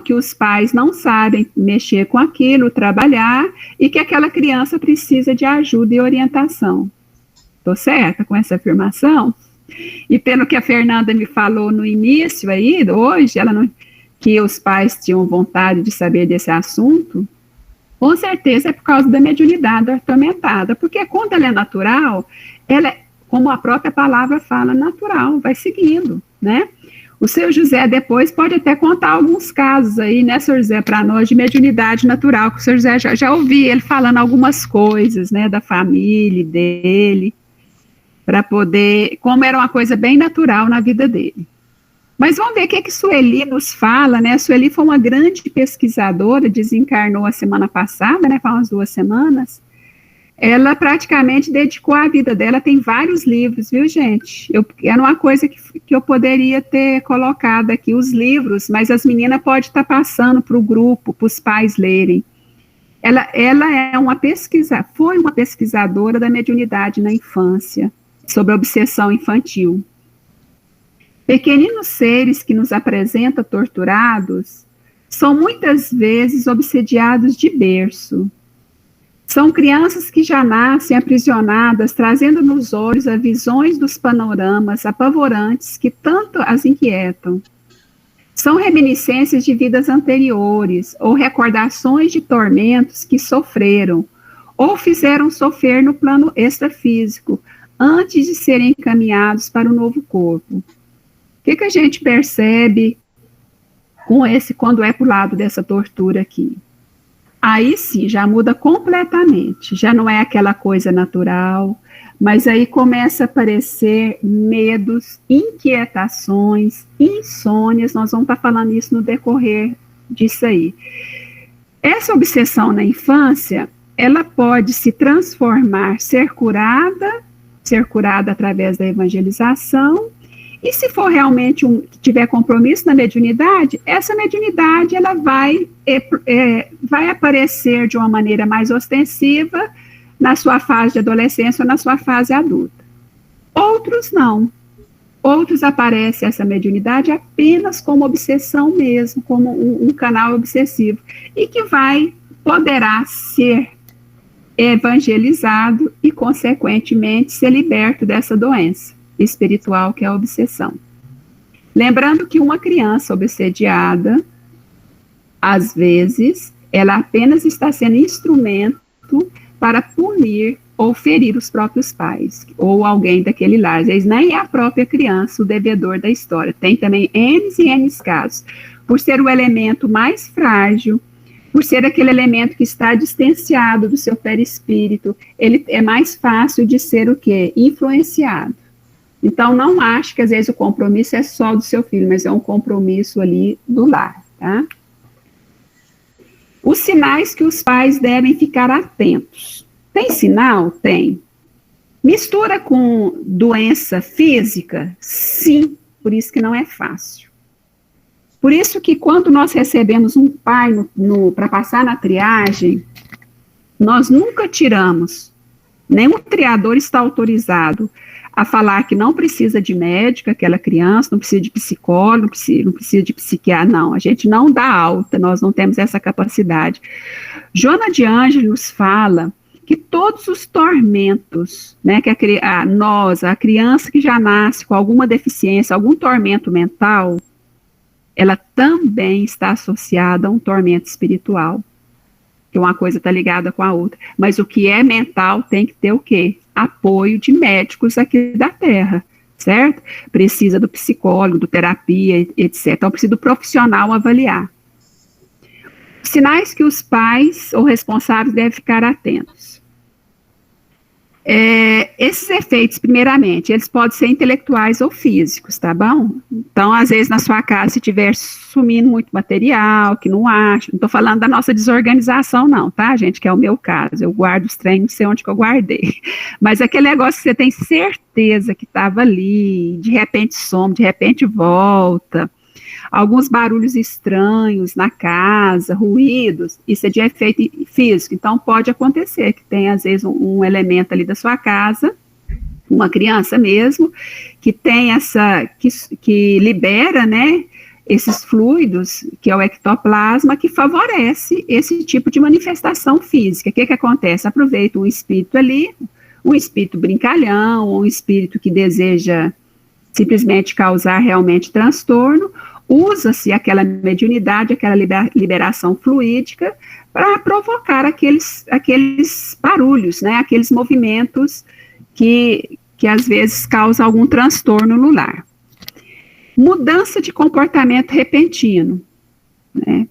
que os pais não sabem mexer com aquilo, trabalhar, e que aquela criança precisa de ajuda e orientação. Estou certa com essa afirmação? E pelo que a Fernanda me falou no início aí, hoje, que os pais tinham vontade de saber desse assunto, com certeza é por causa da mediunidade atormentada, porque quando ela é natural, ela é, como a própria palavra fala, natural, vai seguindo, né? O seu José depois pode até contar alguns casos aí, né, seu José, para nós, de mediunidade natural, que o seu José já ouvi ele falando algumas coisas, né, da família dele, para poder, como era uma coisa bem natural na vida dele. Mas vamos ver o que Sueli nos fala, né? A Sueli foi uma grande pesquisadora, desencarnou a semana passada, né? Faz umas 2 semanas. Ela praticamente dedicou a vida dela, tem vários livros, viu, gente? Era uma coisa que eu poderia ter colocado aqui, os livros, mas as meninas podem estar passando para o grupo, para os pais lerem. Ela foi uma pesquisadora da mediunidade na infância, sobre a obsessão infantil. Pequeninos seres que nos apresenta torturados são muitas vezes obsediados de berço. São crianças que já nascem aprisionadas, trazendo nos olhos as visões dos panoramas apavorantes que tanto as inquietam. São reminiscências de vidas anteriores ou recordações de tormentos que sofreram ou fizeram sofrer no plano extrafísico antes de serem encaminhados para o novo corpo. O que a gente percebe quando é para o lado dessa tortura aqui? Aí sim, já muda completamente, já não é aquela coisa natural, mas aí começa a aparecer medos, inquietações, insônias, nós vamos estar falando isso no decorrer disso aí. Essa obsessão na infância, ela pode se transformar, ser curada através da evangelização. E se for realmente tiver compromisso na mediunidade, essa mediunidade ela vai aparecer de uma maneira mais ostensiva na sua fase de adolescência ou na sua fase adulta. Outros não. Outros aparece essa mediunidade apenas como obsessão mesmo, como um canal obsessivo, e que poderá ser evangelizado e, consequentemente, ser liberto dessa doença espiritual que é a obsessão. Lembrando que uma criança obsediada, às vezes, ela apenas está sendo instrumento para punir ou ferir os próprios pais, ou alguém daquele lar. Às vezes nem é a própria criança o devedor da história. Tem também N e N casos. Por ser o elemento mais frágil, por ser aquele elemento que está distanciado do seu perispírito, ele é mais fácil de ser o quê? Influenciado. Então, não acho que, às vezes, o compromisso é só do seu filho, mas é um compromisso ali do lar, tá? Os sinais que os pais devem ficar atentos. Tem sinal? Tem. Mistura com doença física? Sim, por isso que não é fácil. Por isso que quando nós recebemos um pai para passar na triagem, nós nunca tiramos, nenhum triador está autorizado a falar que não precisa de médico, aquela criança, não precisa de psicólogo, não precisa de psiquiatra, não, a gente não dá alta, nós não temos essa capacidade. Joana de Ângeles fala que todos os tormentos, né, que a criança que já nasce com alguma deficiência, algum tormento mental, ela também está associada a um tormento espiritual, que uma coisa está ligada com a outra. Mas o que é mental tem que ter o quê? Apoio de médicos aqui da Terra, certo? Precisa do psicólogo, do terapia, etc. Então, precisa do profissional avaliar. Sinais que os pais ou responsáveis devem ficar atentos. Esses efeitos, primeiramente, eles podem ser intelectuais ou físicos, tá bom? Então, às vezes, na sua casa, se estiver sumindo muito material, que não acha, não estou falando da nossa desorganização, não, tá, gente, que é o meu caso, eu guardo os trem, não sei onde que eu guardei, mas aquele negócio que você tem certeza que estava ali, de repente some, de repente volta, alguns barulhos estranhos na casa, ruídos, isso é de efeito físico. Então, pode acontecer que tem, às vezes, um elemento ali da sua casa, uma criança mesmo, que tem que libera, né, esses fluidos, que é o ectoplasma, que favorece esse tipo de manifestação física. O que acontece? Aproveita um espírito ali, um espírito brincalhão, um espírito que deseja simplesmente causar realmente transtorno, usa-se aquela mediunidade, aquela liberação fluídica para provocar aqueles barulhos, né, aqueles movimentos que às vezes causam algum transtorno no lar. Mudança de comportamento repentino, né?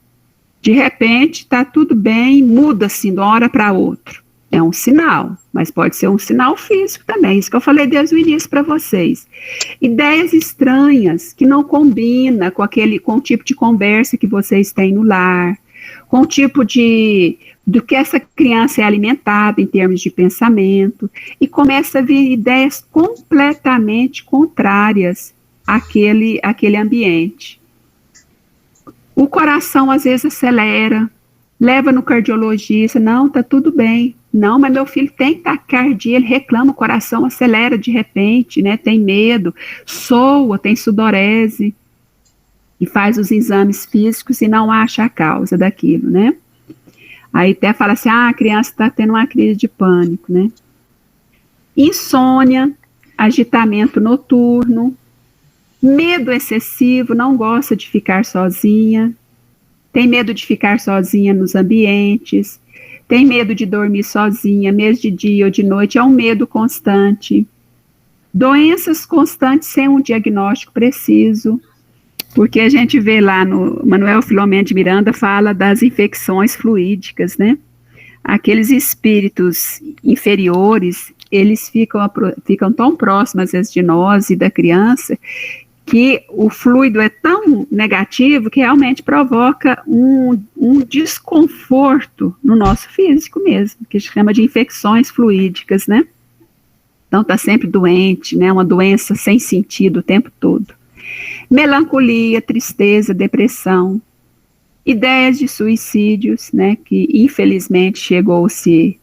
De repente está tudo bem, muda assim de uma hora para outra. É um sinal, mas pode ser um sinal físico também, isso que eu falei desde o início para vocês. Ideias estranhas, que não combinam com o tipo de conversa que vocês têm no lar, com o tipo do que essa criança é alimentada em termos de pensamento, e começa a vir ideias completamente contrárias àquele ambiente. O coração às vezes acelera, leva no cardiologista, não, tá tudo bem. Não, mas meu filho tem taquicardia, ele reclama, o coração acelera de repente, né, tem medo, soa, tem sudorese, e faz os exames físicos e não acha a causa daquilo, né. Aí até fala assim, a criança está tendo uma crise de pânico, né. Insônia, agitamento noturno, medo excessivo, não gosta de ficar sozinha, tem medo de ficar sozinha nos ambientes, tem medo de dormir sozinha, mesmo de dia ou de noite, é um medo constante. Doenças constantes sem um diagnóstico preciso, porque a gente vê lá no Manuel Filomeno de Miranda, fala das infecções fluídicas, né? Aqueles espíritos inferiores, eles ficam tão próximos, às vezes, de nós e da criança, que o fluido é tão negativo que realmente provoca um desconforto no nosso físico mesmo, que se chama de infecções fluídicas, né? Então está sempre doente, né? Uma doença sem sentido o tempo todo. Melancolia, tristeza, depressão, ideias de suicídios, né? Que infelizmente chegou-se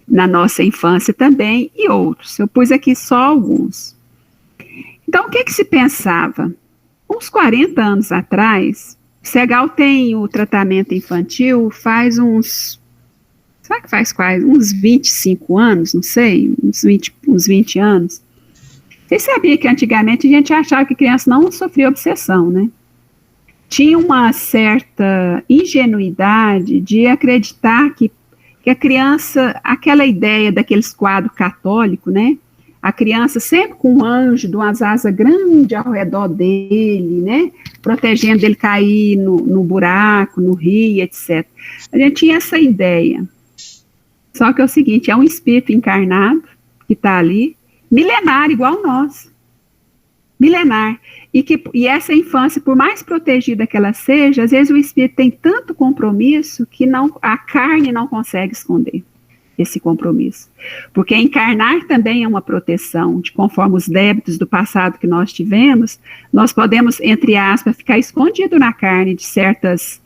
na nossa infância também, e outros. Eu pus aqui só alguns. Então, o que se pensava? Uns 40 anos atrás, o Segal tem o tratamento infantil faz será que faz quase? Uns 25 anos, não sei, uns 20 anos. Vocês sabiam que antigamente a gente achava que criança não sofria obsessão, né? Tinha uma certa ingenuidade de acreditar que a criança, aquela ideia daqueles quadros católicos, né? A criança sempre com um anjo de umas asas grandes ao redor dele, né? Protegendo ele cair no buraco, no rio, etc. A gente tinha essa ideia. Só que é o seguinte, é um espírito encarnado que está ali, milenário, igual nós. milenar. E essa infância, por mais protegida que ela seja, às vezes o espírito tem tanto compromisso que a carne não consegue esconder esse compromisso. Porque encarnar também é uma proteção, conforme os débitos do passado que nós tivemos, nós podemos, entre aspas, ficar escondido na carne de certos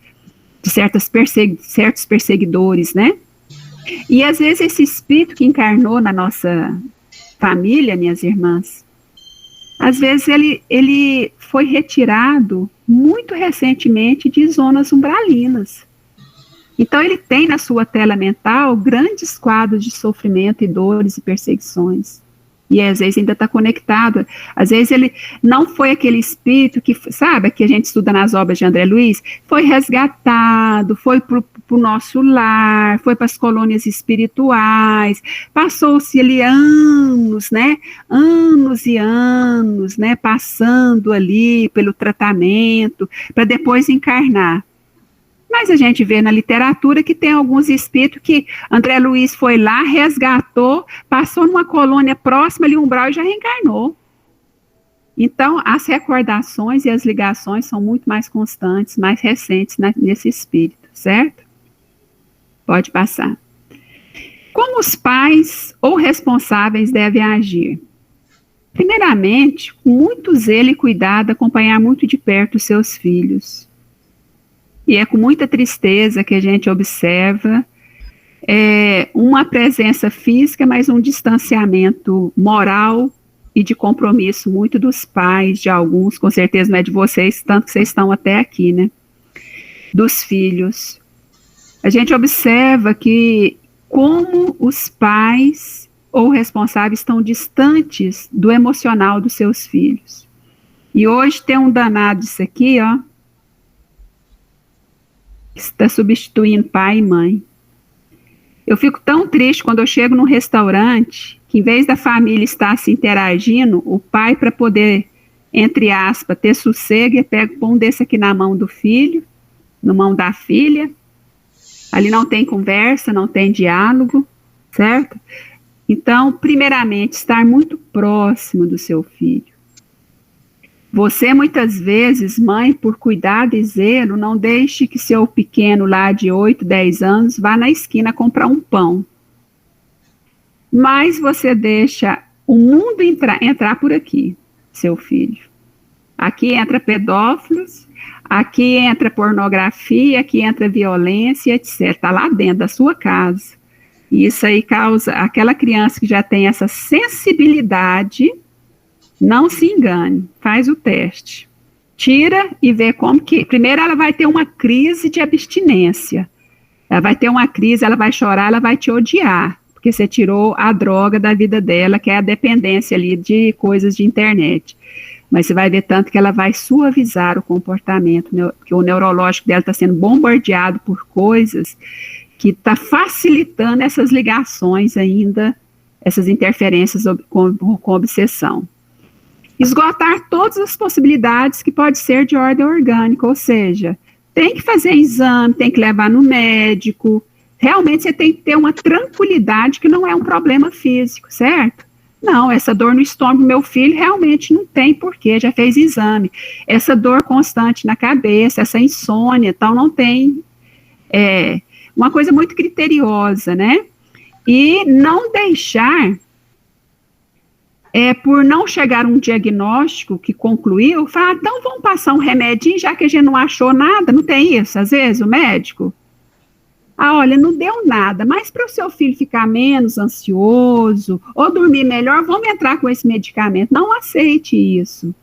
perseguidores, né? E às vezes esse espírito que encarnou na nossa família, minhas irmãs, às vezes ele foi retirado muito recentemente de zonas umbralinas. Então ele tem na sua tela mental grandes quadros de sofrimento e dores e perseguições. E às vezes ainda está conectado. Às vezes ele não foi aquele espírito que, sabe, que a gente estuda nas obras de André Luiz, foi resgatado, foi para o nosso lar, foi para as colônias espirituais, passou-se ali anos, né, anos e anos, né, passando ali pelo tratamento, para depois encarnar. Mas a gente vê na literatura que tem alguns espíritos que André Luiz foi lá, resgatou, passou numa colônia próxima ali, umbral, e já reencarnou. Então, as recordações e as ligações são muito mais constantes, mais recentes nesse espírito, certo? Pode passar. Como os pais ou responsáveis devem agir? Primeiramente, com muito zelo e cuidado, acompanhar muito de perto os seus filhos. E é com muita tristeza que a gente observa uma presença física, mas um distanciamento moral e de compromisso muito dos pais, de alguns, com certeza não é de vocês, tanto que vocês estão até aqui, né? Dos filhos. A gente observa que como os pais ou responsáveis estão distantes do emocional dos seus filhos. E hoje tem um danado disso aqui, ó, está substituindo pai e mãe. Eu fico tão triste quando eu chego num restaurante, que em vez da família estar se interagindo, o pai, para poder, entre aspas, ter sossego, ele pega o pão desse aqui na mão do filho, na mão da filha, ali não tem conversa, não tem diálogo, certo? Então, primeiramente, estar muito próximo do seu filho. Você, muitas vezes, mãe, por cuidado e zelo, não deixe que seu pequeno lá de 8, 10 anos vá na esquina comprar um pão. Mas você deixa o mundo entrar por aqui, seu filho. Aqui entra pedófilos, aqui entra pornografia, aqui entra violência, etc. Está lá dentro da sua casa. E isso aí causa, aquela criança que já tem essa sensibilidade, não se engane, faz o teste. Tira e vê como que... Primeiro ela vai ter uma crise de abstinência. Ela vai ter uma crise, ela vai chorar, ela vai te odiar, porque você tirou a droga da vida dela, que é a dependência ali de coisas de internet. Mas você vai ver tanto que ela vai suavizar o comportamento, que o neurológico dela está sendo bombardeado por coisas que está facilitando essas ligações ainda, essas interferências com obsessão. Esgotar todas as possibilidades que pode ser de ordem orgânica, ou seja, tem que fazer exame, tem que levar no médico, realmente você tem que ter uma tranquilidade que não é um problema físico, certo? Não, essa dor no estômago do meu filho realmente não tem porquê, já fez exame. Essa dor constante na cabeça, essa insônia, então não tem, uma coisa muito criteriosa, né? E não deixar... por não chegar um diagnóstico que concluiu, falar, então vamos passar um remedinho, já que a gente não achou nada, não tem isso, às vezes, o médico? Olha, não deu nada, mas para o seu filho ficar menos ansioso, ou dormir melhor, vamos entrar com esse medicamento. Não aceite isso.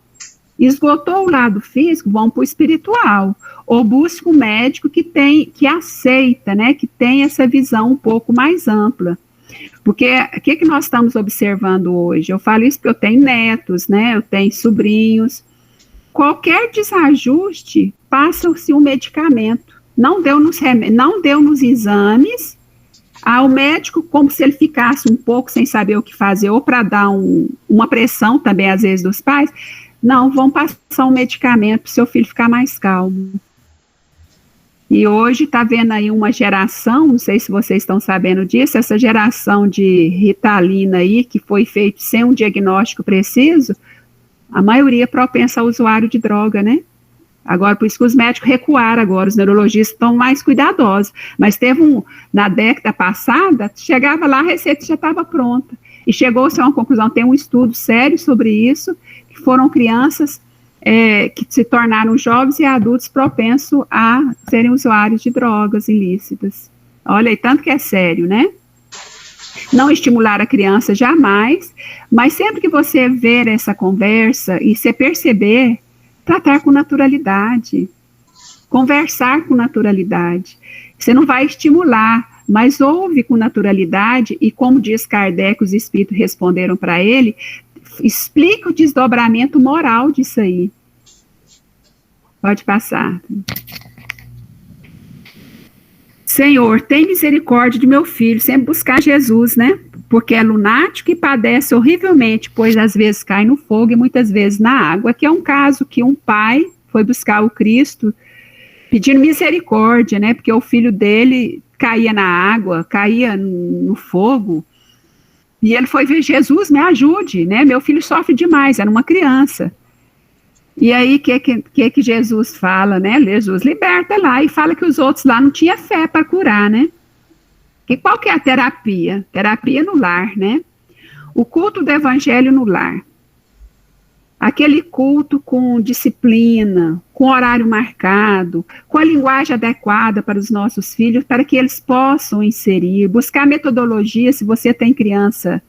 Esgotou o lado físico, vamos para o espiritual, ou busque um médico que aceita, né, que tem essa visão um pouco mais ampla. Porque o que nós estamos observando hoje? Eu falo isso porque eu tenho netos, né? Eu tenho sobrinhos. Qualquer desajuste, passa-se um medicamento. Não deu nos exames. O médico, como se ele ficasse um pouco sem saber o que fazer, ou para dar uma pressão também, às vezes, dos pais. Não, vão passar um medicamento para o seu filho ficar mais calmo. E hoje está vendo aí uma geração, não sei se vocês estão sabendo disso, essa geração de Ritalina aí, que foi feita sem um diagnóstico preciso, A maioria propensa ao usuário de droga, né? Agora, por isso que os médicos recuaram agora, os neurologistas estão mais cuidadosos. Mas teve na década passada, chegava lá, a receita já estava pronta. E chegou-se a uma conclusão, tem um estudo sério sobre isso, que foram crianças que se tornaram jovens e adultos propensos a serem usuários de drogas ilícitas. Olha, e tanto que é sério, né? Não estimular a criança jamais, mas sempre que você ver essa conversa e você perceber, tratar com naturalidade, conversar com naturalidade. Você não vai estimular, mas ouve com naturalidade e, como diz Kardec, os espíritos responderam para ele, explica o desdobramento moral disso aí. Pode passar. Senhor, tem misericórdia de meu filho, sempre buscar Jesus, né? Porque é lunático e padece horrivelmente, pois às vezes cai no fogo e muitas vezes na água, que é um caso que um pai foi buscar o Cristo pedindo misericórdia, né? Porque o filho dele caía na água, caía no fogo, e ele foi ver Jesus, me ajude, né? Meu filho sofre demais, era uma criança. E aí, o que Jesus fala, né? Jesus liberta lá e fala que os outros lá não tinham fé para curar, né? E qual que é a terapia? Terapia no lar, né? O culto do evangelho no lar. Aquele culto com disciplina, com horário marcado, com a linguagem adequada para os nossos filhos, para que eles possam inserir, buscar metodologia, se você tem criança,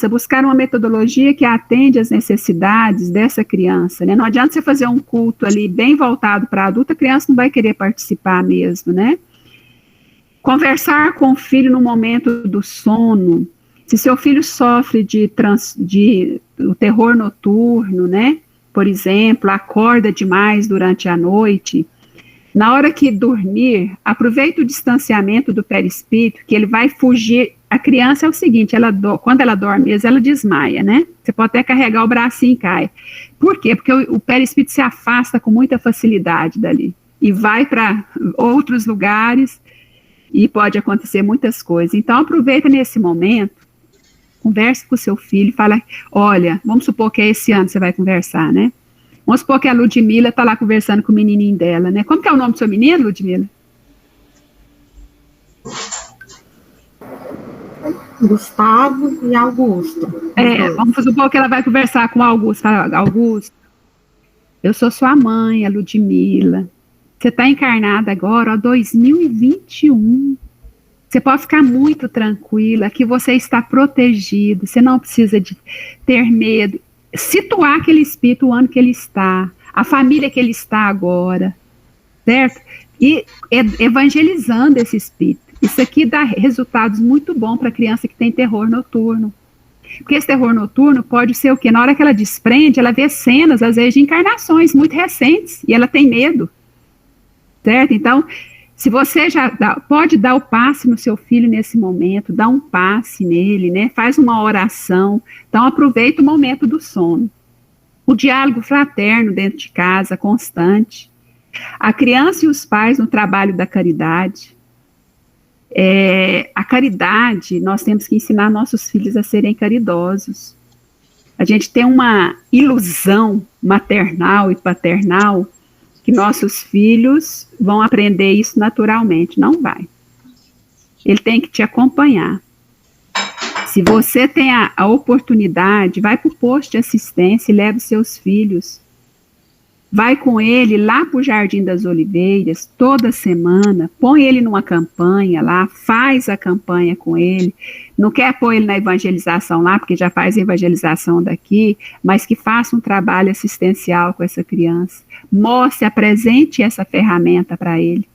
buscar uma metodologia que atende às necessidades dessa criança, né? Não adianta você fazer um culto ali bem voltado para adulto, a criança não vai querer participar mesmo, né? Conversar com o filho no momento do sono. Se seu filho sofre de o terror noturno, né? Por exemplo, acorda demais durante a noite, na hora que dormir, aproveita o distanciamento do perispírito, que ele vai fugir. A criança é o seguinte, quando ela dorme, ela desmaia, né? Você pode até carregar o bracinho e cai. Por quê? Porque o perispírito se afasta com muita facilidade dali e vai para outros lugares e pode acontecer muitas coisas. Então, aproveita nesse momento, converse com o seu filho, fala, olha, vamos supor que é esse ano que você vai conversar, né? Vamos supor que a Ludmila está lá conversando com o menininho dela, né? Como que é o nome do seu menino, Ludmila? Gustavo e Augusto. Vamos supor que ela vai conversar com o Augusto. Fala, Augusto, eu sou sua mãe, a Ludmila. Você está encarnada agora, ó, 2021. Você pode ficar muito tranquila, que você está protegido, você não precisa de ter medo. Situar aquele espírito o ano que ele está, a família que ele está agora, certo? E evangelizando esse espírito. Isso aqui dá resultados muito bons para a criança que tem terror noturno. Porque esse terror noturno pode ser o quê? Na hora que ela desprende, ela vê cenas, às vezes, de encarnações muito recentes, e ela tem medo, certo? Então, se você pode dar o passe no seu filho nesse momento, dá um passe nele, né? Faz uma oração. Então, aproveita o momento do sono. O diálogo fraterno dentro de casa, constante. A criança e os pais no trabalho da caridade. A caridade, nós temos que ensinar nossos filhos a serem caridosos. A gente tem uma ilusão maternal e paternal que nossos filhos vão aprender isso naturalmente. Não vai. Ele tem que te acompanhar. Se você tem a oportunidade, vai para o posto de assistência e leva os seus filhos. Vai com ele lá para o Jardim das Oliveiras, toda semana, põe ele numa campanha lá, faz a campanha com ele. Não quer pôr ele na evangelização lá, porque já faz a evangelização daqui, mas que faça um trabalho assistencial com essa criança. Mostre, apresente essa ferramenta para ele.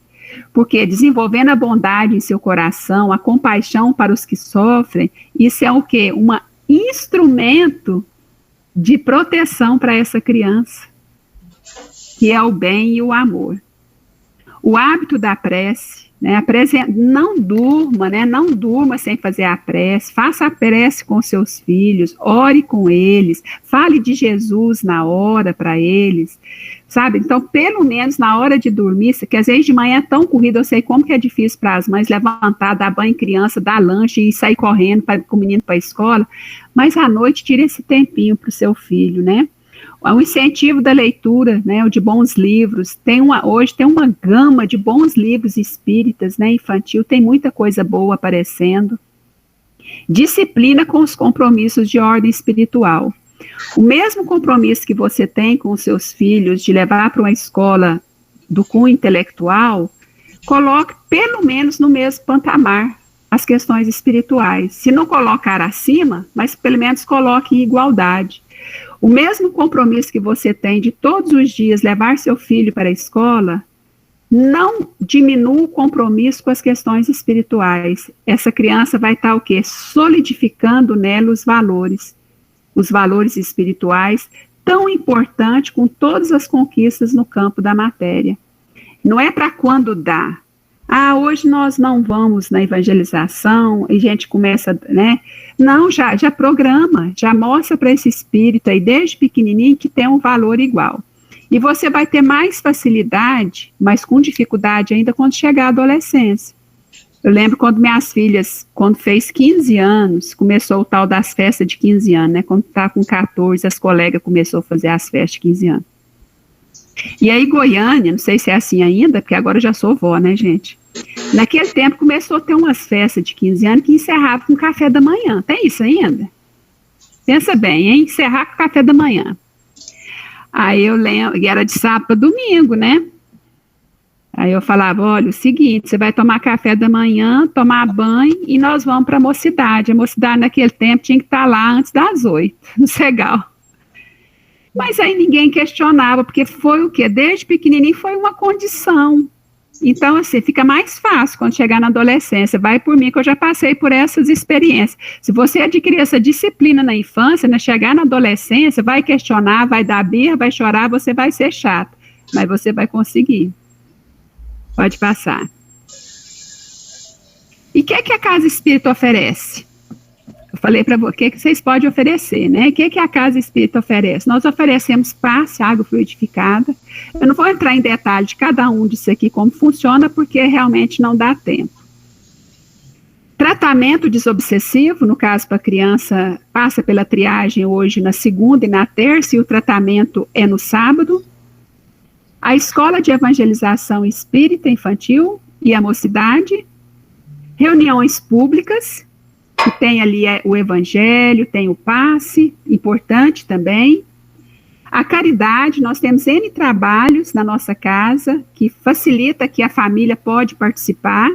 Porque desenvolvendo a bondade em seu coração, a compaixão para os que sofrem, isso é o quê? Um instrumento de proteção para essa criança, que é o bem e o amor. O hábito da prece, né? Não durma, né? Não durma sem fazer a prece, faça a prece com seus filhos, ore com eles, fale de Jesus na hora para eles, sabe? Então, pelo menos na hora de dormir, que às vezes de manhã é tão corrido, eu sei como que é difícil para as mães levantar, dar banho em criança, dar lanche e sair correndo com o menino para a escola, mas à noite tire esse tempinho para o seu filho, né? O incentivo da leitura, né, o de bons livros, hoje tem uma gama de bons livros espíritas, né, infantil, tem muita coisa boa aparecendo. Disciplina com os compromissos de ordem espiritual. O mesmo compromisso que você tem com os seus filhos de levar para uma escola do cunho intelectual, coloque pelo menos no mesmo patamar as questões espirituais. Se não colocar acima, mas pelo menos coloque em igualdade. O mesmo compromisso que você tem de todos os dias levar seu filho para a escola, não diminua o compromisso com as questões espirituais. Essa criança vai estar o quê? Solidificando nela os valores espirituais, tão importante com todas as conquistas no campo da matéria. Não é para quando dá. Hoje nós não vamos na evangelização, e a gente começa, né? Não, já programa, já mostra para esse espírito aí, desde pequenininho, que tem um valor igual. E você vai ter mais facilidade, mas com dificuldade ainda, quando chegar à adolescência. Eu lembro quando minhas filhas, quando fez 15 anos, começou o tal das festas de 15 anos, né? Quando está com 14, as colegas começaram a fazer as festas de 15 anos. E aí Goiânia, não sei se é assim ainda, porque agora eu já sou vó, né, gente? Naquele tempo começou a ter umas festas de 15 anos que encerrava com café da manhã. Tem isso ainda? Pensa bem, hein? Encerrar com café da manhã. Aí eu lembro, e era de sábado para domingo, né? Aí eu falava, olha, o seguinte, você vai tomar café da manhã, tomar banho e nós vamos para a mocidade. A mocidade naquele tempo tinha que estar lá antes das 8, no Segal. Mas aí ninguém questionava, porque foi o quê? Desde pequenininho foi uma condição. Então, assim, fica mais fácil quando chegar na adolescência. Vai por mim, que eu já passei por essas experiências. Se você adquirir essa disciplina na infância, né, chegar na adolescência, vai questionar, vai dar birra, vai chorar, você vai ser chato. Mas você vai conseguir. Pode passar. E o que a Casa Espírita oferece? Eu falei para você, o que vocês podem oferecer, né? O que a Casa Espírita oferece? Nós oferecemos passe, água fluidificada. Eu não vou entrar em detalhe de cada um disso aqui, como funciona, porque realmente não dá tempo. Tratamento desobsessivo, no caso para a criança, passa pela triagem hoje na segunda e na terça, e o tratamento é no sábado. A Escola de Evangelização Espírita Infantil e a Mocidade. Reuniões públicas, que tem ali o evangelho, tem o passe, importante também. A caridade, nós temos N trabalhos na nossa casa, que facilita que a família pode participar.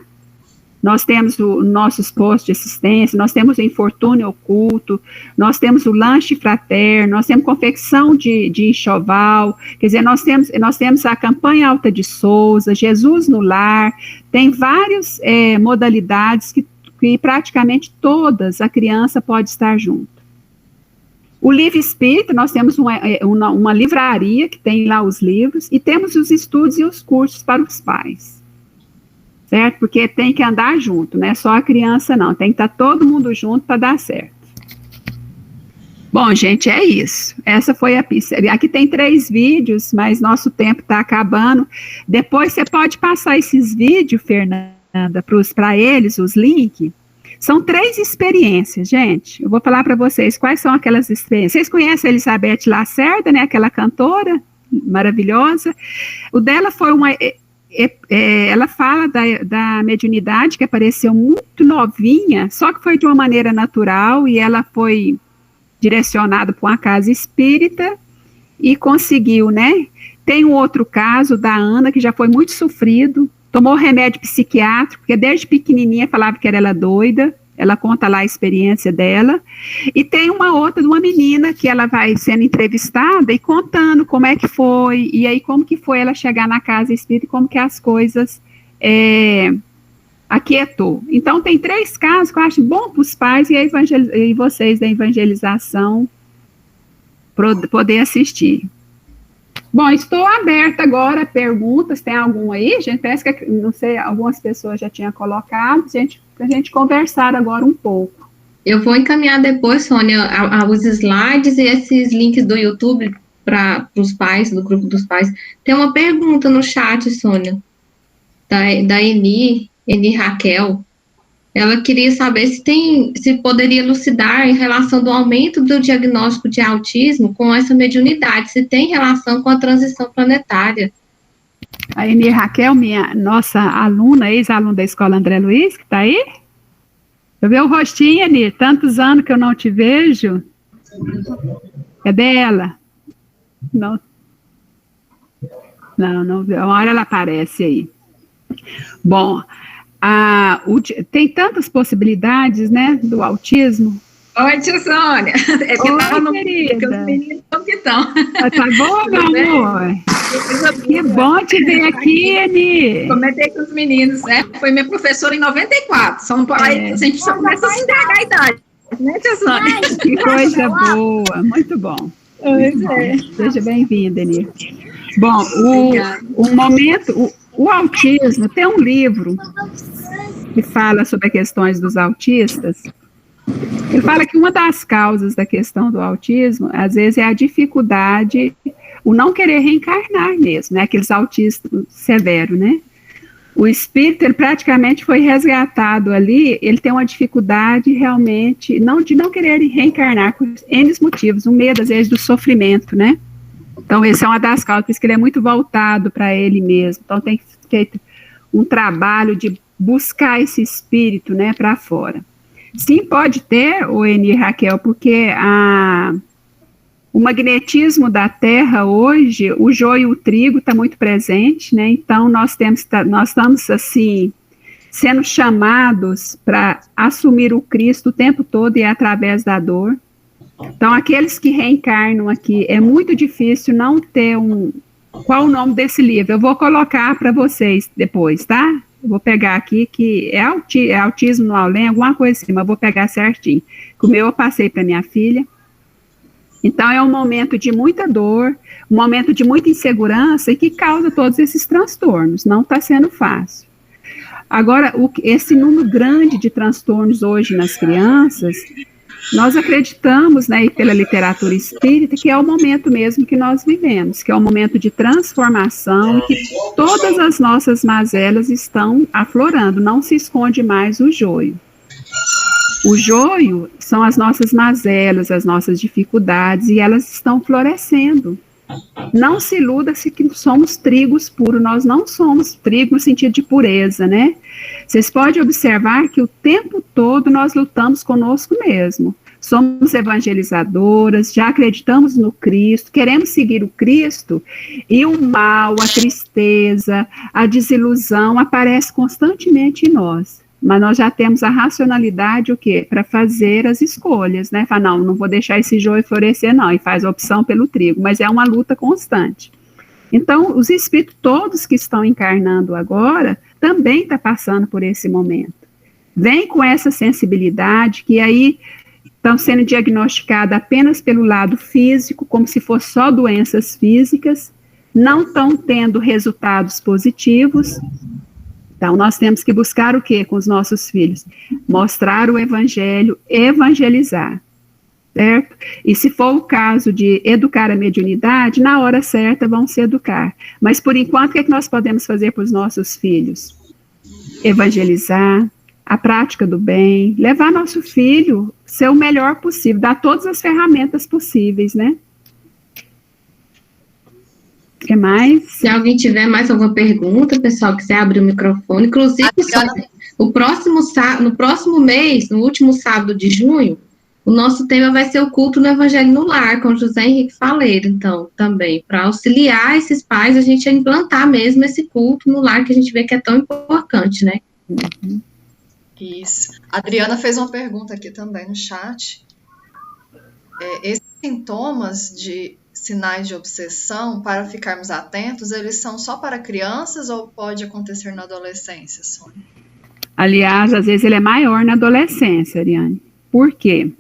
Nós temos nossos postos de assistência, nós temos o infortúnio oculto, nós temos o lanche fraterno, nós temos confecção de enxoval, quer dizer, nós temos a campanha Alta de Souza, Jesus no Lar, tem várias modalidades que praticamente todas a criança pode estar junto. O Livre Espírita, nós temos uma livraria que tem lá os livros, e temos os estudos e os cursos para os pais, certo? Porque tem que andar junto, não é só a criança não, tem que estar todo mundo junto para dar certo. Bom, gente, é isso. Essa foi a pista. Aqui tem 3 vídeos, mas nosso tempo está acabando. Depois você pode passar esses vídeos, Fernanda, para eles, os links. São 3 experiências, gente. Eu vou falar para vocês quais são aquelas experiências. Vocês conhecem a Elizabeth Lacerda, né? Aquela cantora maravilhosa. O dela foi ela fala da mediunidade que apareceu muito novinha, só que foi de uma maneira natural, e ela foi direcionada para uma casa espírita e conseguiu, né? Tem um outro caso da Ana, que já foi muito sofrido, tomou remédio psiquiátrico, porque desde pequenininha falava que era ela doida, ela conta lá a experiência dela. E tem uma outra de uma menina que ela vai sendo entrevistada e contando como é que foi, e aí como que foi ela chegar na casa espírita e como que as coisas aquietou. Então tem 3 casos que eu acho bom para os pais e vocês da evangelização poder assistir. Bom, estou aberta agora a perguntas. Tem algum aí, gente? Parece que, não sei, algumas pessoas já tinham colocado, para a gente conversar agora um pouco. Eu vou encaminhar depois, Sônia, os slides e esses links do YouTube para os pais, do grupo dos pais. Tem uma pergunta no chat, Sônia, da Eni Raquel. Ela queria saber se poderia elucidar em relação do aumento do diagnóstico de autismo com essa mediunidade, se tem relação com a transição planetária. A Eni Raquel, nossa aluna, ex-aluna da Escola André Luiz, que está aí? Eu vi o rostinho, Eni, tantos anos que eu não te vejo. É dela? Não. Não, uma hora ela aparece aí. Bom, tem tantas possibilidades, né, do autismo. Oi, tia Sônia. É porque estava no querida. Os meninos estão que estão. Tá bom, meu amor? Que bom te ver aqui, Eni. Comentei com os meninos, né? Foi minha professora em 94. Aí a gente só começa a se entregar a idade, né, tia Sônia? Que coisa boa, muito bom. Seja bem-vinda, Eni. Bom, o autismo, tem um livro que fala sobre as questões dos autistas. Ele fala que uma das causas da questão do autismo, às vezes, é a dificuldade, o não querer reencarnar mesmo, né? Aqueles autistas severos, né? O espírito, ele praticamente foi resgatado ali, ele tem uma dificuldade realmente, de não querer reencarnar, por N motivos, um medo, às vezes, do sofrimento, né? Então, esse é uma das causas, por isso que ele é muito voltado para ele mesmo. Então, tem que ter um trabalho de buscar esse espírito, né, para fora. Sim, pode ter, Eni Raquel, porque o magnetismo da Terra hoje, o joio e o trigo está muito presente, né? Então, nós estamos, assim, sendo chamados para assumir o Cristo o tempo todo e através da dor. Então, aqueles que reencarnam aqui, é muito difícil não ter Qual o nome desse livro? Eu vou colocar para vocês depois, tá? Eu vou pegar aqui, que é autismo no além, alguma coisa assim, mas eu vou pegar certinho. O meu eu passei para minha filha. Então, é um momento de muita dor, um momento de muita insegurança e que causa todos esses transtornos. Não está sendo fácil. Agora, esse número grande de transtornos hoje nas crianças, nós acreditamos, né, e pela literatura espírita, que é o momento mesmo que nós vivemos, que é um momento de transformação, e que todas as nossas mazelas estão aflorando, não se esconde mais o joio. O joio são as nossas mazelas, as nossas dificuldades, e elas estão florescendo. Não se iluda se que somos trigos puros, nós não somos trigo no sentido de pureza, né? Vocês podem observar que o tempo todo nós lutamos conosco mesmo. Somos evangelizadoras, já acreditamos no Cristo, queremos seguir o Cristo, e o mal, a tristeza, a desilusão aparece constantemente em nós. Mas nós já temos a racionalidade, o quê? Para fazer as escolhas, né? Fala, não vou deixar esse joio florescer, não, e faz a opção pelo trigo, mas é uma luta constante. Então, os espíritos todos que estão encarnando agora, também estão passando por esse momento. Vem com essa sensibilidade, que aí estão sendo diagnosticadas apenas pelo lado físico, como se fosse só doenças físicas, não estão tendo resultados positivos. Então, nós temos que buscar o quê com os nossos filhos? Mostrar o evangelho, evangelizar, certo? E se for o caso de educar a mediunidade, na hora certa vão se educar. Mas, por enquanto, o que é que nós podemos fazer para os nossos filhos? Evangelizar, a prática do bem, levar nosso filho a ser o melhor possível, dar todas as ferramentas possíveis, né? O que mais? Se alguém tiver mais alguma pergunta, pessoal, quiser abrir o microfone, inclusive, no próximo mês, no último sábado de junho, o nosso tema vai ser o culto no Evangelho no Lar, com José Henrique Faleiro, então, também, para auxiliar esses pais, a gente a implantar mesmo esse culto no lar, que a gente vê que é tão importante, né? Uhum. Isso. A Adriana fez uma pergunta aqui também no chat. Esses sintomas de sinais de obsessão, para ficarmos atentos, eles são só para crianças ou pode acontecer na adolescência, Sônia? Aliás, às vezes ele é maior na adolescência, Ariane. Por quê?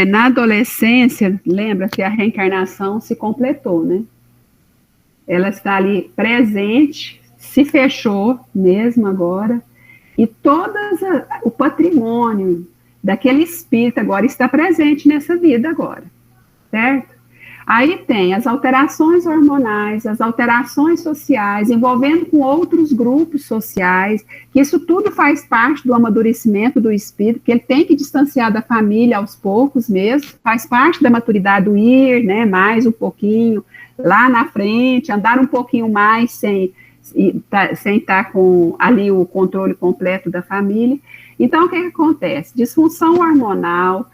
Na adolescência, lembra que a reencarnação se completou, né? Ela está ali presente, se fechou mesmo agora, e o patrimônio daquele espírito agora está presente nessa vida agora, certo? Aí tem as alterações hormonais, as alterações sociais, envolvendo com outros grupos sociais, que isso tudo faz parte do amadurecimento do espírito, que ele tem que distanciar da família aos poucos mesmo, faz parte da maturidade do ir, né, mais um pouquinho, lá na frente, andar um pouquinho mais sem estar com ali o controle completo da família. Então, o que acontece? Disfunção hormonal,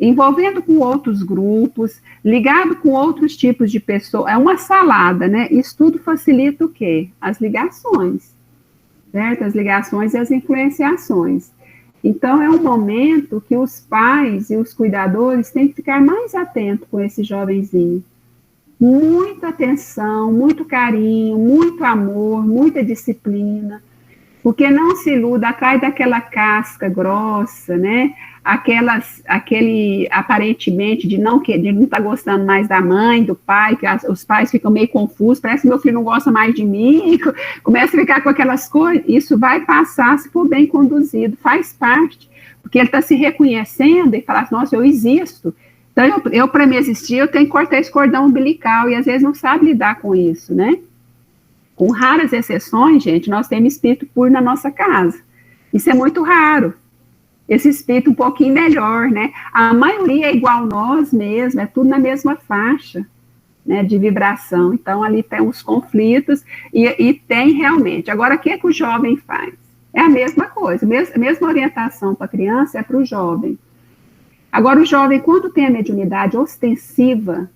envolvendo com outros grupos, ligado com outros tipos de pessoas, é uma salada, né? Isso tudo facilita o quê? As ligações, certo? As ligações e as influenciações. Então, é um momento que os pais e os cuidadores têm que ficar mais atentos com esse jovenzinho. Muita atenção, muito carinho, muito amor, muita disciplina, porque não se iluda atrás daquela casca grossa, né? Aquele aparentemente de não estar gostando mais da mãe, do pai, que os pais ficam meio confusos, parece que meu filho não gosta mais de mim, começa a ficar com aquelas coisas. Isso vai passar se for bem conduzido, faz parte, porque ele está se reconhecendo e fala assim, nossa, eu existo. Então, eu para me existir, eu tenho que cortar esse cordão umbilical, e às vezes não sabe lidar com isso, né? Com raras exceções, gente, nós temos espírito puro na nossa casa. Isso é muito raro. Esse espírito um pouquinho melhor, né? A maioria é igual a nós mesmo, é tudo na mesma faixa, né, de vibração. Então, ali tem os conflitos e tem realmente. Agora, o que é que o jovem faz? É a mesma coisa, a mesma orientação para a criança é para o jovem. Agora, o jovem, quando tem a mediunidade ostensiva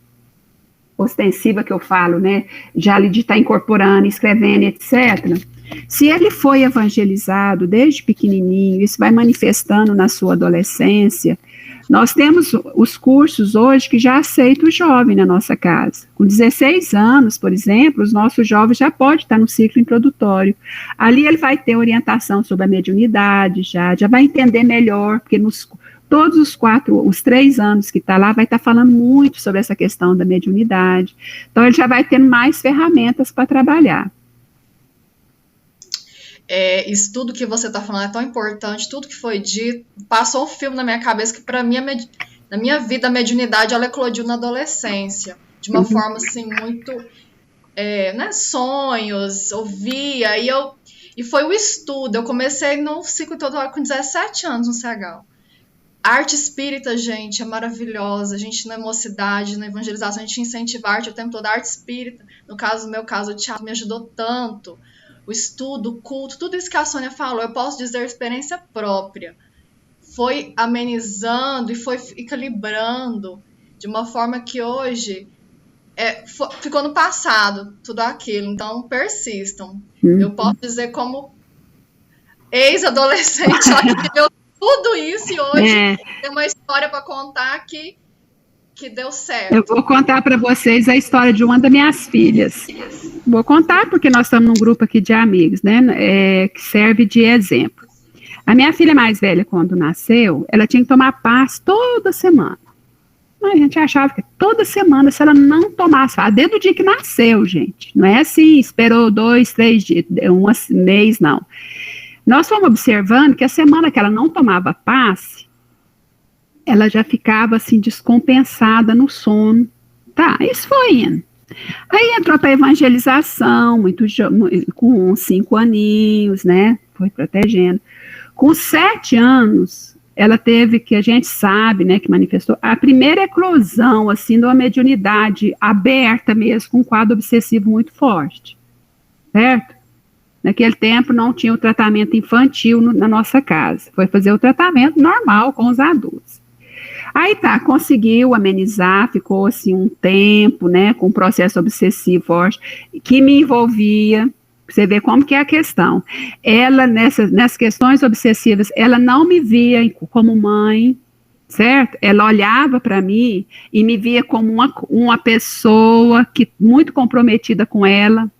que eu falo, né, já de estar incorporando, escrevendo, etc., se ele foi evangelizado desde pequenininho, isso vai manifestando na sua adolescência, nós temos os cursos hoje que já aceitam o jovem na nossa casa. Com 16 anos, por exemplo, os nossos jovens já podem estar no ciclo introdutório. Ali ele vai ter orientação sobre a mediunidade, já vai entender melhor, porque todos os 3 anos que está lá, vai estar falando muito sobre essa questão da mediunidade. Então, ele já vai tendo mais ferramentas para trabalhar. Isso tudo que você está falando é tão importante, tudo que foi dito, passou um filme na minha cabeça que, para mim, na minha vida, a mediunidade, ela eclodiu na adolescência, de uma forma, assim, muito, né, sonhos, ouvia, e foi o estudo. Eu comecei no ciclo introdutório com 17 anos no CH. A arte espírita, gente, é maravilhosa. A gente, na mocidade, na evangelização, a gente incentiva a arte o tempo todo. A arte espírita, no meu caso, o teatro me ajudou tanto. O estudo, o culto, tudo isso que a Sônia falou, eu posso dizer experiência própria. Foi amenizando e foi equilibrando de uma forma que hoje ficou no passado, tudo aquilo. Então, persistam. Eu posso dizer como ex-adolescente, ela viveu tudo isso e hoje tem uma história para contar que deu certo. Eu vou contar para vocês a história de uma das minhas filhas. Vou contar porque nós estamos num grupo aqui de amigos, né, que serve de exemplo. A minha filha mais velha, quando nasceu, ela tinha que tomar passe toda semana. A gente achava que toda semana, se ela não tomasse, desde o dia que nasceu, gente. Não é assim, esperou 2, 3 dias, um mês, não. Nós fomos observando que a semana que ela não tomava passe, ela já ficava assim descompensada no sono. Tá, isso foi indo. Aí entrou para evangelização, com 5 aninhos, né? Foi protegendo. Com 7 anos, ela teve, que a gente sabe, né, que manifestou, a primeira eclosão, assim, de uma mediunidade aberta mesmo, com um quadro obsessivo muito forte. Certo? Naquele tempo não tinha o tratamento infantil na nossa casa. Foi fazer o tratamento normal com os adultos. Aí conseguiu amenizar, ficou assim um tempo, né, com um processo obsessivo forte, que me envolvia. Você vê como que é a questão. Ela, nessas questões obsessivas, ela não me via como mãe, certo? Ela olhava para mim e me via como uma pessoa muito comprometida com ela.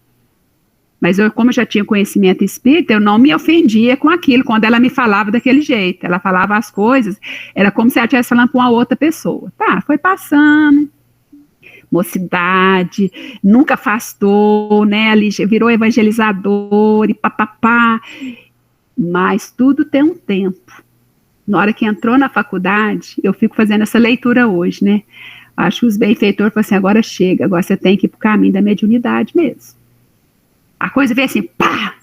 Mas como eu já tinha conhecimento espírita, eu não me ofendia com aquilo, quando ela me falava daquele jeito. Ela falava as coisas, era como se ela estivesse falando para uma outra pessoa. Tá, foi passando, mocidade, nunca afastou, né, ali virou evangelizador e papapá, mas tudo tem um tempo. Na hora que entrou na faculdade, eu fico fazendo essa leitura hoje, né, acho que os benfeitores falaram assim, agora chega, agora você tem que ir para o caminho da mediunidade mesmo. A coisa veio assim, pá,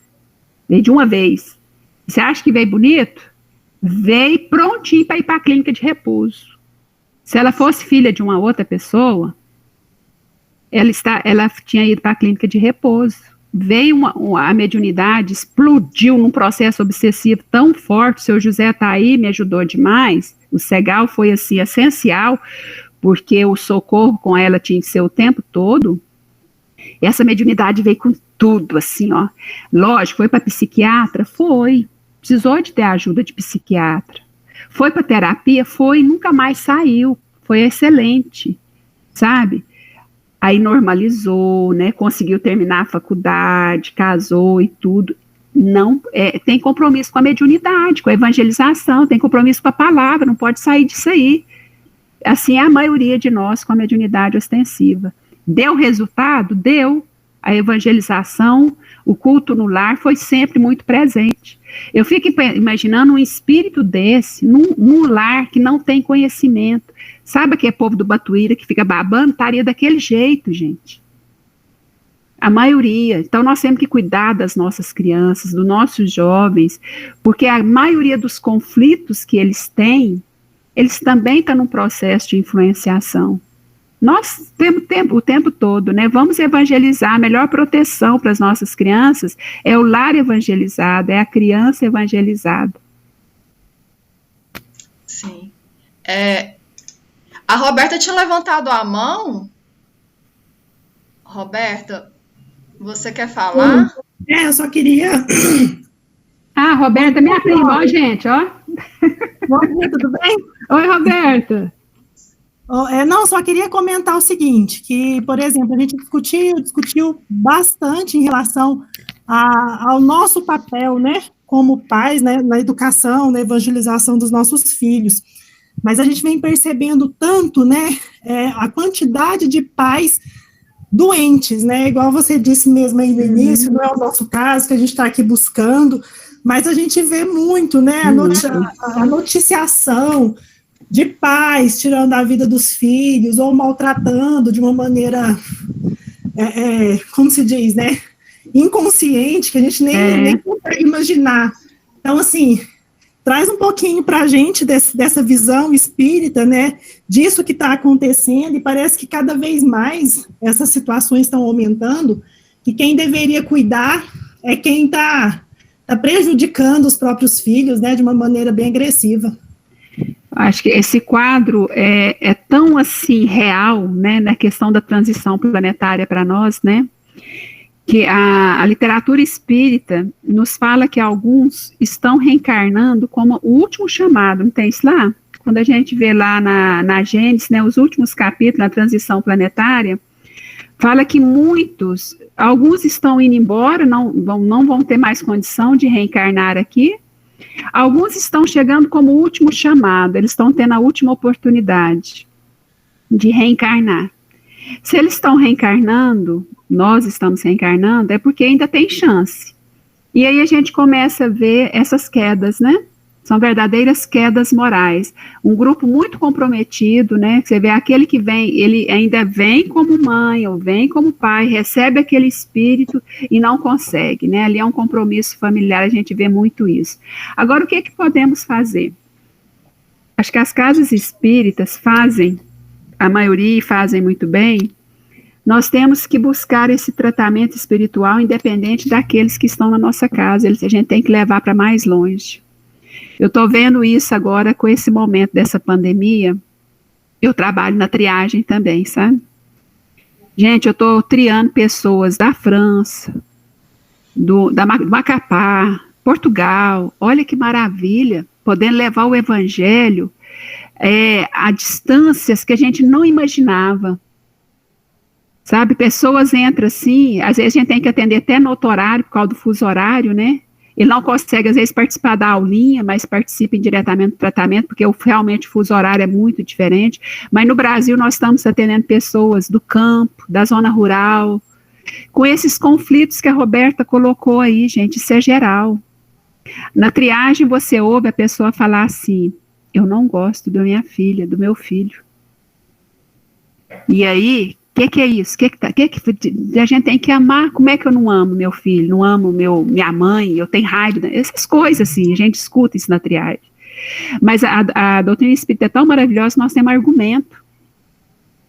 veio de uma vez. Você acha que veio bonito? Veio prontinho para ir para a clínica de repouso. Se ela fosse filha de uma outra pessoa, ela tinha ido para a clínica de repouso. Veio a mediunidade, explodiu num processo obsessivo tão forte. O seu José está aí, me ajudou demais. O Segal foi assim, essencial, porque o socorro com ela tinha que ser o tempo todo. Essa mediunidade veio com tudo, assim, ó. Lógico, foi para psiquiatra? Foi. Precisou de ter ajuda de psiquiatra. Foi para terapia? Foi, nunca mais saiu. Foi excelente, sabe? Aí normalizou, né? Conseguiu terminar a faculdade, casou e tudo. Não, tem compromisso com a mediunidade, com a evangelização, tem compromisso com a palavra, não pode sair disso aí. Assim é a maioria de nós com a mediunidade ostensiva. Deu resultado? Deu. A evangelização, o culto no lar foi sempre muito presente. Eu fico imaginando um espírito desse, num lar que não tem conhecimento. Sabe aquele povo do Batuíra que fica babando? Estaria daquele jeito, gente. A maioria. Então, nós temos que cuidar das nossas crianças, dos nossos jovens, porque a maioria dos conflitos que eles têm, eles também estão num processo de influenciação. Nós temos o tempo todo, né? Vamos evangelizar. A melhor proteção para as nossas crianças é o lar evangelizado, é a criança evangelizada. Sim. A Roberta tinha levantado a mão. Roberta, você quer falar? Eu só queria... Ah, Roberta, minha prima, ó, gente, ó. Oi, tudo bem? Oi, Roberta. Não, só queria comentar o seguinte, que, por exemplo, a gente discutiu bastante em relação ao nosso papel, né, como pais, né, na educação, na evangelização dos nossos filhos, mas a gente vem percebendo tanto, né, a quantidade de pais doentes, né, igual você disse mesmo aí no início, não é o nosso caso, que a gente está aqui buscando, mas a gente vê muito, né, a noticiação de pais tirando a vida dos filhos, ou maltratando de uma maneira, como se diz, né, inconsciente, que a gente nem consegue imaginar. Então, assim, traz um pouquinho para a gente dessa visão espírita, né, disso que está acontecendo, e parece que cada vez mais essas situações estão aumentando, e quem deveria cuidar é quem está prejudicando os próprios filhos, né, de uma maneira bem agressiva. Acho que esse quadro é tão, assim, real, né, na questão da transição planetária para nós, né, que a literatura espírita nos fala que alguns estão reencarnando como o último chamado, não tem isso lá? Quando a gente vê lá na Gênesis, né, os últimos capítulos, na transição planetária, fala que alguns estão indo embora, não vão ter mais condição de reencarnar aqui. Alguns estão chegando como último chamado, eles estão tendo a última oportunidade de reencarnar. Se eles estão reencarnando, nós estamos reencarnando, é porque ainda tem chance. E aí a gente começa a ver essas quedas, né? São verdadeiras quedas morais. Um grupo muito comprometido, né? Você vê aquele que vem, ele ainda vem como mãe ou vem como pai, recebe aquele espírito e não consegue, né? Ali é um compromisso familiar, a gente vê muito isso. Agora, o que podemos fazer? Acho que as casas espíritas fazem, a maioria fazem muito bem. Nós temos que buscar esse tratamento espiritual independente daqueles que estão na nossa casa. A gente tem que levar para mais longe. Eu estou vendo isso agora com esse momento dessa pandemia. Eu trabalho na triagem também, sabe? Gente, eu estou triando pessoas da França, do Macapá, Portugal. Olha que maravilha, podendo levar o evangelho a distâncias que a gente não imaginava. Sabe, pessoas entram assim, às vezes a gente tem que atender até no outro horário, por causa do fuso horário, né? Ele não consegue, às vezes, participar da aulinha, mas participa indiretamente do tratamento, porque realmente o fuso horário é muito diferente. Mas no Brasil nós estamos atendendo pessoas do campo, da zona rural, com esses conflitos que a Roberta colocou aí, gente, isso é geral. Na triagem você ouve a pessoa falar assim, eu não gosto da minha filha, do meu filho. E aí, o que é isso? A gente tem que amar. Como é que eu não amo meu filho? Não amo minha mãe? Eu tenho raiva? Essas coisas, assim, a gente escuta isso na triagem. Mas a doutrina espírita é tão maravilhosa que nós temos argumento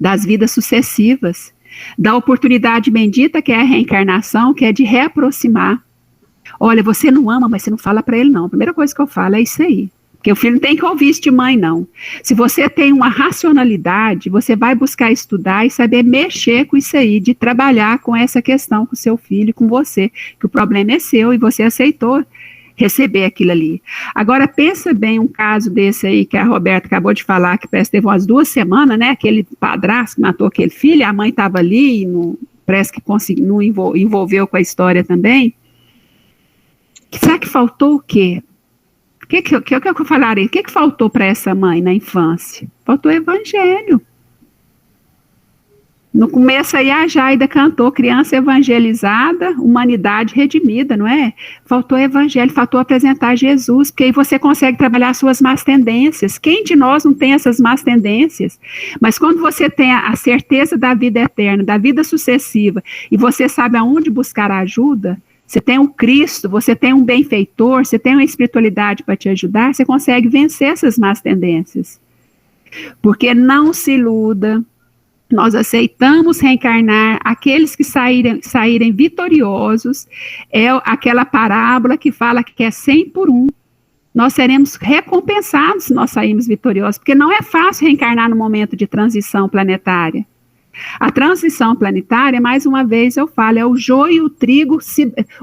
das vidas sucessivas, da oportunidade bendita que é a reencarnação, que é de reaproximar. Olha, você não ama, mas você não fala para ele, não. A primeira coisa que eu falo é isso aí. Porque o filho não tem que ouvir isso de mãe, não. Se você tem uma racionalidade, você vai buscar estudar e saber mexer com isso aí, de trabalhar com essa questão com o seu filho e com você, que o problema é seu e você aceitou receber aquilo ali. Agora, pensa bem um caso desse aí que a Roberta acabou de falar, que parece que teve umas 2 semanas, né, aquele padrasto que matou aquele filho, a mãe estava ali e parece que não envolveu com a história também. Será que faltou o quê? O que eu falarei? O que faltou para essa mãe na infância? Faltou evangelho. No começo aí a Jaida cantou criança evangelizada, humanidade redimida, não é? Faltou evangelho, faltou apresentar Jesus, porque aí você consegue trabalhar suas más tendências. Quem de nós não tem essas más tendências? Mas quando você tem a certeza da vida eterna, da vida sucessiva, e você sabe aonde buscar ajuda, você tem um Cristo, você tem um benfeitor, você tem uma espiritualidade para te ajudar, você consegue vencer essas más tendências. Porque não se iluda, nós aceitamos reencarnar, aqueles que saírem vitoriosos, é aquela parábola que fala que é 100 por 1. Nós seremos recompensados se nós sairmos vitoriosos, porque não é fácil reencarnar no momento de transição planetária. A transição planetária, mais uma vez eu falo, é o joio e o trigo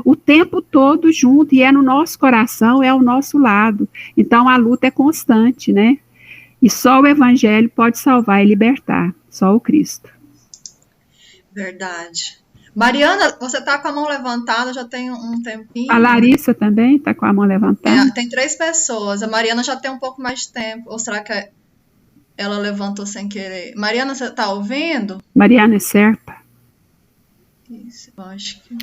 o tempo todo junto, e é no nosso coração, é ao nosso lado. Então a luta é constante, né? E só o evangelho pode salvar e libertar, só o Cristo. Verdade. Mariana, você está com a mão levantada já tem um tempinho. A Larissa também está com a mão levantada. Tem 3 pessoas, a Mariana já tem um pouco mais de tempo, ou será que ela levantou sem querer? Mariana, você está ouvindo? Mariana é Serpa. Isso, eu acho que...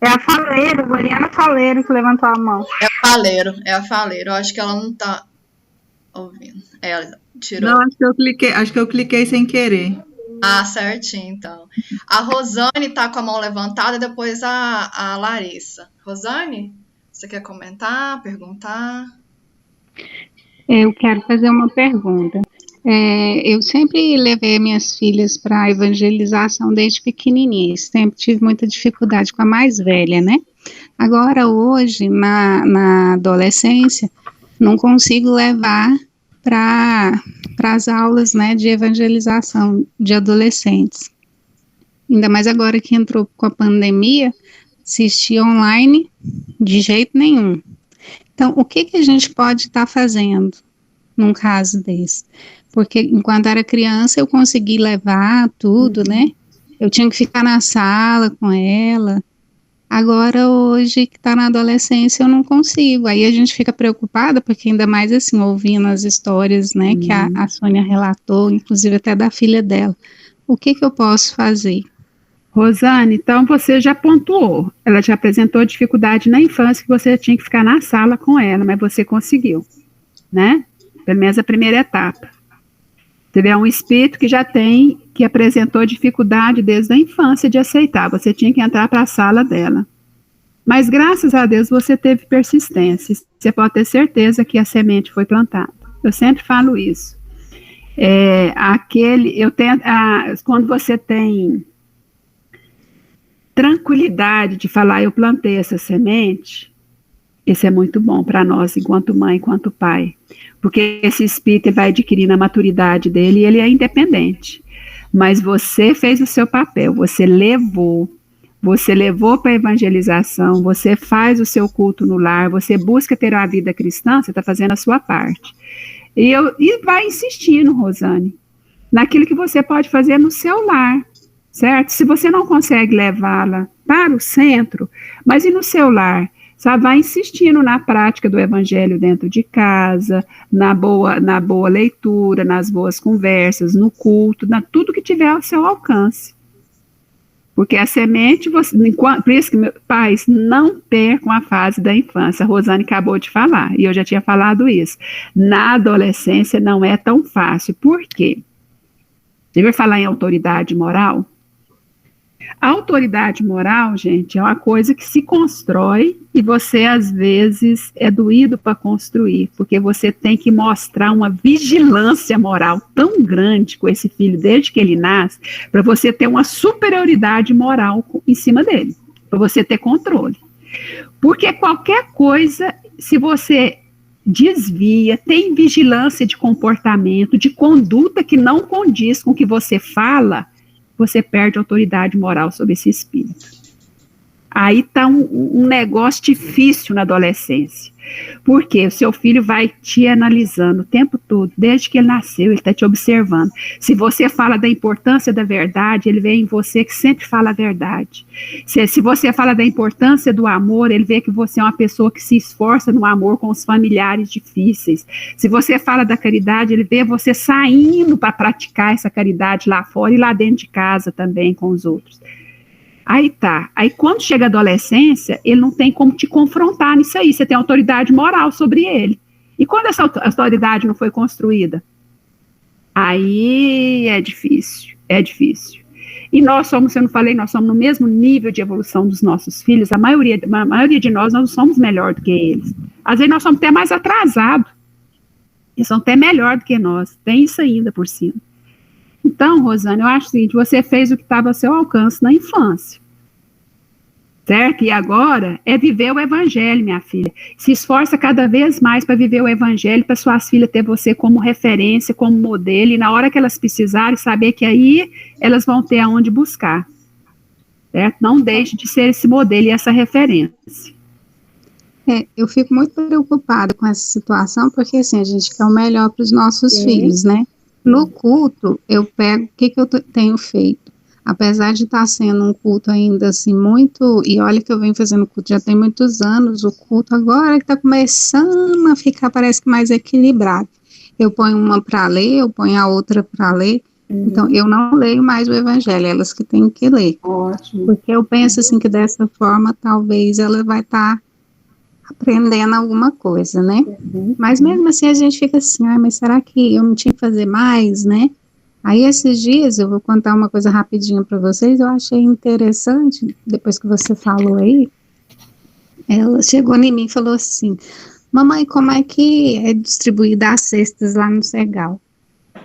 É a Faleiro, Mariana Faleiro que levantou a mão. É a Faleiro. Eu acho que ela não está ouvindo. Ela tirou. Não, acho que eu cliquei sem querer. Ah, certinho, então. A Rosane está com a mão levantada e depois a Larissa. Rosane, você quer comentar, perguntar? Eu quero fazer uma pergunta. Eu sempre levei minhas filhas para a evangelização desde pequenininhas, sempre tive muita dificuldade com a mais velha, né? Agora, hoje, na adolescência, não consigo levar para as aulas, né, de evangelização de adolescentes. Ainda mais agora que entrou com a pandemia, assistir online de jeito nenhum. Então, o que a gente pode estar fazendo num caso desse? Porque enquanto era criança eu consegui levar tudo, né? Eu tinha que ficar na sala com ela. Agora, hoje, que está na adolescência, eu não consigo. Aí a gente fica preocupada, porque ainda mais assim, ouvindo as histórias, né, que a Sônia relatou, inclusive até da filha dela. O que eu posso fazer? Rosane, então você já pontuou, ela já apresentou dificuldade na infância, que você tinha que ficar na sala com ela, mas você conseguiu, né? Pelo menos a primeira etapa. Você vê um espírito que apresentou dificuldade desde a infância de aceitar, você tinha que entrar para a sala dela. Mas graças a Deus você teve persistência, você pode ter certeza que a semente foi plantada. Eu sempre falo isso. Quando você tem tranquilidade de falar, eu plantei essa semente, isso é muito bom para nós, enquanto mãe, enquanto pai, porque esse espírito vai adquirindo a maturidade dele e ele é independente, mas você fez o seu papel, você levou para a evangelização, você faz o seu culto no lar, você busca ter uma vida cristã, você está fazendo a sua parte, e vai insistindo, Rosane, naquilo que você pode fazer no seu lar, certo? Se você não consegue levá-la para o centro, mas e no seu lar? Sabe, vai insistindo na prática do evangelho dentro de casa, na boa leitura, nas boas conversas, no culto, tudo que tiver ao seu alcance. Porque a semente, por isso que meus pais não percam a fase da infância. A Rosane acabou de falar, e eu já tinha falado isso. Na adolescência não é tão fácil. Por quê? Você vai falar em autoridade moral? A autoridade moral, gente, é uma coisa que se constrói e você, às vezes, é doído para construir, porque você tem que mostrar uma vigilância moral tão grande com esse filho desde que ele nasce, para você ter uma superioridade moral em cima dele, para você ter controle. Porque qualquer coisa, se você desvia, tem vigilância de comportamento, de conduta que não condiz com o que você fala, você perde a autoridade moral sobre esse espírito. Aí está um negócio difícil na adolescência. Porque o seu filho vai te analisando o tempo todo, desde que ele nasceu, ele está te observando. Se você fala da importância da verdade, ele vê em você que sempre fala a verdade. Se você fala da importância do amor, ele vê que você é uma pessoa que se esforça no amor com os familiares difíceis. Se você fala da caridade, ele vê você saindo para praticar essa caridade lá fora e lá dentro de casa também com os outros. Aí tá. Aí quando chega a adolescência, ele não tem como te confrontar nisso aí. Você tem autoridade moral sobre ele. E quando essa autoridade não foi construída? Aí é difícil. É difícil. E nós somos, eu não falei, nós somos no mesmo nível de evolução dos nossos filhos. A maioria de nós não somos melhor do que eles. Às vezes nós somos até mais atrasados. Eles são até melhor do que nós. Tem isso ainda por cima. Então, Rosane, eu acho o seguinte, você fez o que estava ao seu alcance na infância, certo? E agora é viver o evangelho, minha filha. Se esforça cada vez mais para viver o evangelho, para suas filhas ter você como referência, como modelo, e na hora que elas precisarem, saber que aí elas vão ter aonde buscar, certo? Não deixe de ser esse modelo e essa referência. Eu fico muito preocupada com essa situação, porque assim, a gente quer o melhor para os nossos filhos, né? No culto, eu pego, o que eu tenho feito? Apesar de estar sendo um culto ainda assim muito, e olha que eu venho fazendo culto já tem muitos anos, o culto agora que está começando a ficar, parece que mais equilibrado. Eu ponho uma para ler, eu ponho a outra para ler, então eu não leio mais o evangelho, elas que têm que ler. Ótimo. Porque eu penso assim que dessa forma talvez ela vai estar aprendendo alguma coisa, né? Mas mesmo assim a gente fica assim, mas será que eu não tinha que fazer mais, né? Aí esses dias, eu vou contar uma coisa rapidinho para vocês, eu achei interessante, depois que você falou aí, ela chegou em mim e falou assim, mamãe, como é que é distribuída as cestas lá no Segal?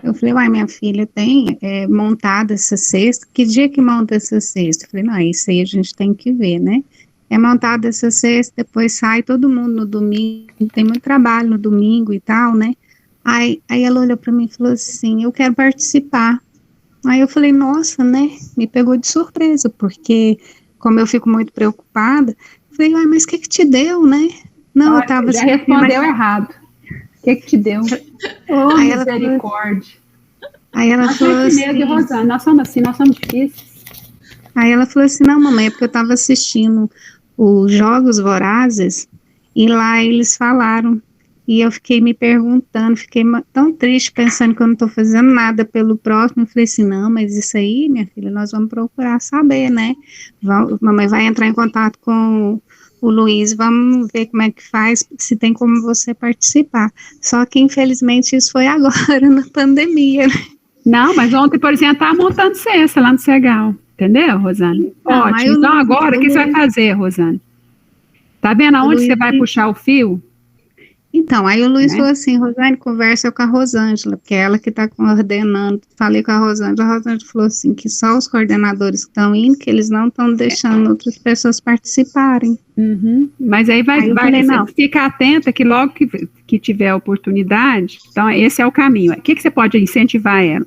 Eu falei, minha filha tem montada essa cesta, que dia que monta essa cesta? Eu falei, não, isso aí a gente tem que ver, né? É montada essa cesta, depois sai todo mundo no domingo, tem muito trabalho no domingo e tal, né? Aí ela olhou para mim e falou assim, eu quero participar. Aí eu falei, nossa, né? Me pegou de surpresa, porque como eu fico muito preocupada, eu falei, mas o que te deu, né? Não, eu tava... Já respondeu errado. O que te deu? Oh, aí misericórdia. Aí ela falou assim... Rosane, nós somos assim, nós somos difíceis. Aí ela falou assim, não, mamãe, é porque eu estava assistindo os Jogos Vorazes, e lá eles falaram, e eu fiquei me perguntando, fiquei tão triste, pensando que eu não estou fazendo nada pelo próximo. Eu falei assim, não, mas isso aí, minha filha, nós vamos procurar saber, né? Mamãe vai entrar em contato com o Luiz, vamos ver como é que faz, se tem como você participar. Só que, infelizmente, isso foi agora, na pandemia, né? Não, mas ontem, por exemplo, estava montando cesta lá no Segal. Entendeu, Rosane? Ótimo. Então, agora, o que você vai fazer, Rosane? Tá vendo aonde você vai puxar o fio? Então, aí o Luiz falou assim, Rosane, conversa com a Rosângela, porque é ela que está coordenando. Falei com a Rosângela falou assim, que só os coordenadores que estão indo, que eles não estão deixando outras pessoas participarem. Mas aí vai ficar atenta que logo que tiver a oportunidade, então esse é o caminho. O que você pode incentivar ela?